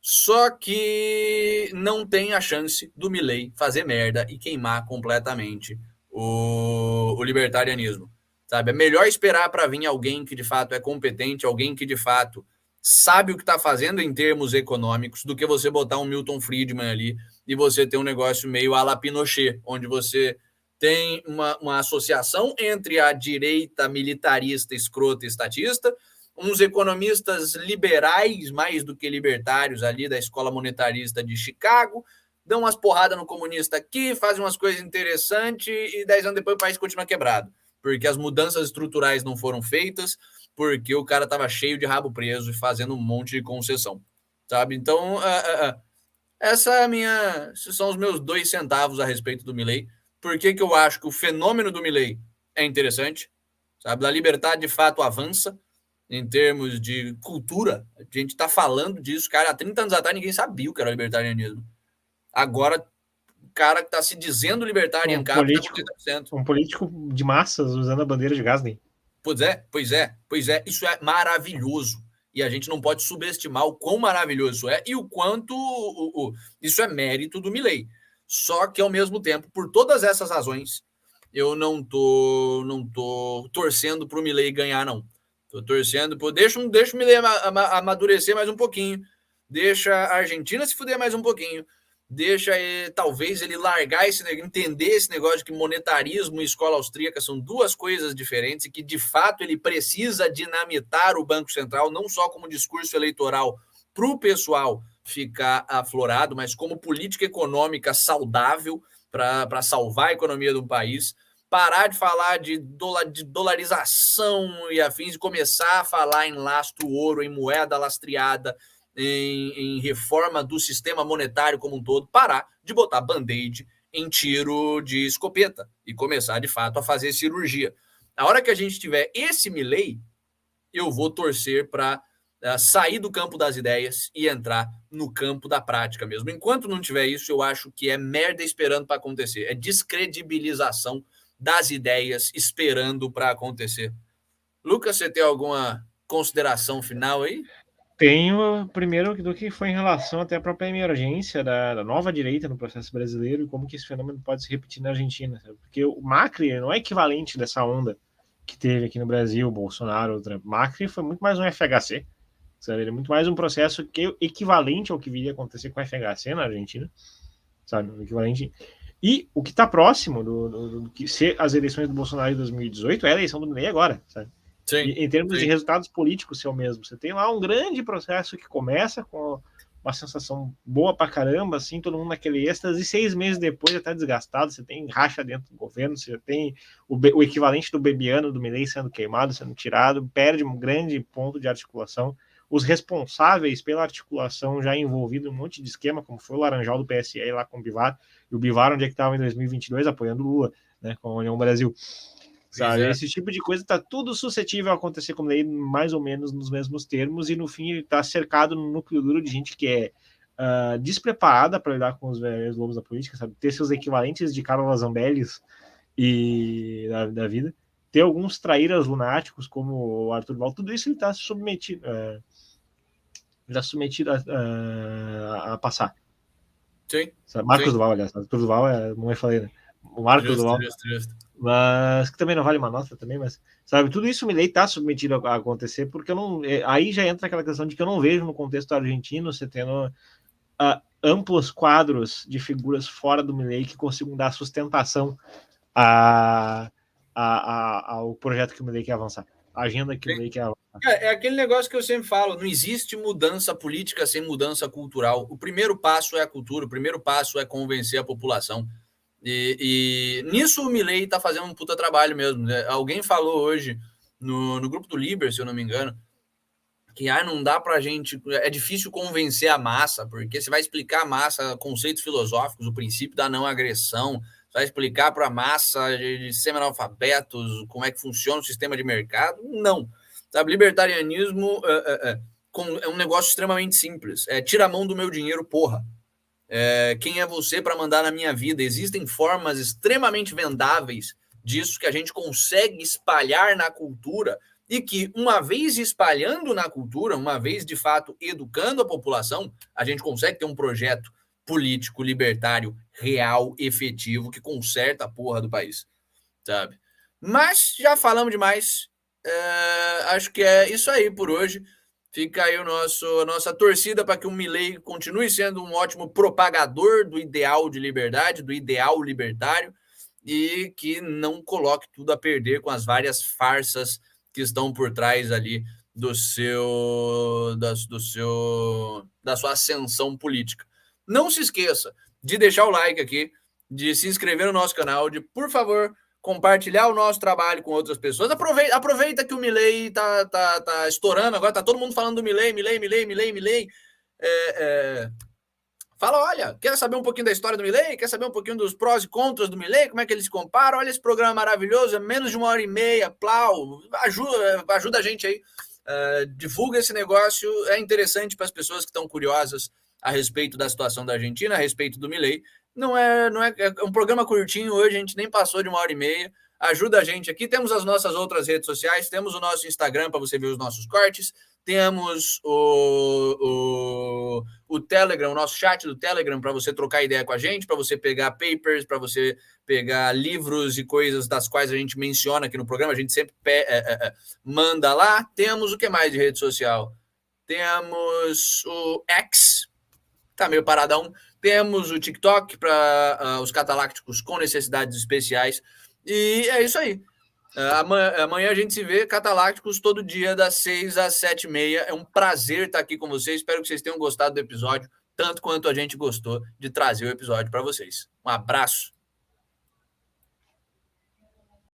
Só que não tem a chance do Milei fazer merda e queimar completamente o libertarianismo. Sabe? É melhor esperar para vir alguém que de fato é competente, alguém que de fato sabe o que está fazendo em termos econômicos, do que você botar um Milton Friedman ali e você ter um negócio meio à la Pinochet, onde você tem uma associação entre a direita militarista, escrota e estatista, uns economistas liberais, mais do que libertários ali, da escola monetarista de Chicago, dão umas porradas no comunista aqui, fazem umas coisas interessantes e 10 anos depois o país continua quebrado, porque as mudanças estruturais não foram feitas, porque o cara estava cheio de rabo preso e fazendo um monte de concessão, sabe? Então, essa é a minha, esses são os meus 2 centavos a respeito do Milei. Por que eu acho que o fenômeno do Milei é interessante, sabe? A liberdade de fato avança em termos de cultura. A gente está falando disso, cara. Há 30 anos atrás ninguém sabia o que era libertarianismo. Agora, o cara que está se dizendo libertário em capa está com 30%. Um político de massas usando a bandeira de Gasney. Pois é, pois é, pois é. Isso é maravilhoso. E a gente não pode subestimar o quão maravilhoso isso é e o quanto isso é mérito do Milei. Só que, ao mesmo tempo, por todas essas razões, eu não tô torcendo para o Milei ganhar, não. Tô torcendo por. Deixa o Milei amadurecer mais um pouquinho. Deixa a Argentina se fuder mais um pouquinho. Deixa talvez ele largar entender esse negócio de que monetarismo e escola austríaca são duas coisas diferentes e que de fato ele precisa dinamitar o Banco Central, não só como discurso eleitoral para o pessoal ficar aflorado, mas como política econômica saudável para salvar a economia do país. Parar de falar de dolarização e afins e começar a falar em lastro ouro, em moeda lastreada, em reforma do sistema monetário como um todo, parar de botar band-aid em tiro de escopeta e começar, de fato, a fazer cirurgia. A hora que a gente tiver esse Milei, eu vou torcer para sair do campo das ideias e entrar no campo da prática mesmo. Enquanto não tiver isso, eu acho que é merda esperando para acontecer. É descredibilização das ideias esperando para acontecer. Lucas, você tem alguma consideração final aí? Tenho, primeiro, do que foi em relação até à própria emergência da nova direita no processo brasileiro e como que esse fenômeno pode se repetir na Argentina. Sabe? Porque o Macri não é equivalente dessa onda que teve aqui no Brasil, Bolsonaro, o Trump. Macri foi muito mais um FHC, sabe? Ele é muito mais um processo que equivalente ao que viria a acontecer com o FHC na Argentina, sabe? O equivalente. E o que está próximo do que ser as eleições do Bolsonaro de 2018 é a eleição do Milei agora, sabe? Sim, em termos sim. de resultados políticos, ser o mesmo. Você tem lá um grande processo que começa com uma sensação boa pra caramba, assim, todo mundo naquele êxtase, e 6 meses depois já tá desgastado, você tem racha dentro do governo, você tem o equivalente do Bebiano, do Milei sendo queimado, sendo tirado, perde um grande ponto de articulação. Os responsáveis pela articulação já envolvido em um monte de esquema, como foi o Laranjal do PSL lá com o Bivar, e o Bivar onde é que estava em 2022 apoiando o Lula, né, com a União Brasil. Sabe? Esse tipo de coisa está tudo suscetível a acontecer com ele mais ou menos nos mesmos termos, e no fim ele está cercado num núcleo duro de gente que é despreparada para lidar com os velhos lobos da política, sabe? Ter seus equivalentes de Carla Zambellis e da vida, ter alguns traíras lunáticos como o Arthur Val, tudo isso ele está submetido, a passar. Sim. Sabe? Marcos Sim. Duval, aliás, Arthur Duval não é falei, né? o marco do Justo, mal. justo, justo. Mas que também não vale uma nota também, mas sabe, tudo isso o Milei está submetido a acontecer, porque eu não. Aí já entra aquela questão de que eu não vejo no contexto argentino você tendo amplos quadros de figuras fora do Milei que consigam dar sustentação ao projeto que o Milei quer avançar, a agenda que o Milei quer avançar. É aquele negócio que eu sempre falo, não existe mudança política sem mudança cultural. O primeiro passo é a cultura, o primeiro passo é convencer a população. E nisso o Milei está fazendo um puta trabalho mesmo. Né? Alguém falou hoje no grupo do Liber, se eu não me engano, que não dá pra gente. É difícil convencer a massa, porque você vai explicar a massa conceitos filosóficos, o princípio da não agressão, você vai explicar para a massa de semi-analfabetos como é que funciona o sistema de mercado. Não. Sabe, libertarianismo é um negócio extremamente simples. Tira a mão do meu dinheiro, porra. Quem é você para mandar na minha vida? Existem formas extremamente vendáveis disso que a gente consegue espalhar na cultura e que, uma vez espalhando na cultura, uma vez de fato educando a população, a gente consegue ter um projeto político libertário real, efetivo, que conserta a porra do país, sabe? Mas já falamos demais. Acho que é isso aí por hoje. Fica aí a nossa torcida para que o Milei continue sendo um ótimo propagador do ideal de liberdade, do ideal libertário, e que não coloque tudo a perder com as várias farsas que estão por trás ali da sua ascensão política. Não se esqueça de deixar o like aqui, de se inscrever no nosso canal, de, por favor, compartilhar o nosso trabalho com outras pessoas. Aproveita que o Milei tá estourando agora, tá todo mundo falando do Milei. Fala, olha, quer saber um pouquinho da história do Milei? Quer saber um pouquinho dos prós e contras do Milei? Como é que eles se comparam? Olha esse programa maravilhoso, é menos de 1h30, plau, ajuda a gente aí. Divulga esse negócio, é interessante para as pessoas que estão curiosas a respeito da situação da Argentina, a respeito do Milei. É um programa curtinho hoje, a gente nem passou de 1h30. Ajuda a gente aqui. Temos as nossas outras redes sociais, temos o nosso Instagram para você ver os nossos cortes, temos o Telegram, o nosso chat do Telegram para você trocar ideia com a gente, para você pegar papers, para você pegar livros e coisas das quais a gente menciona aqui no programa, a gente sempre manda lá. Temos o que mais de rede social? Temos o X, tá meio paradão. Temos o TikTok para os catalácticos com necessidades especiais. E é isso aí. Amanhã a gente se vê, Catalácticos, todo dia, das 6 às 7h30. É um prazer estar aqui com vocês. Espero que vocês tenham gostado do episódio, tanto quanto a gente gostou de trazer o episódio para vocês. Um abraço.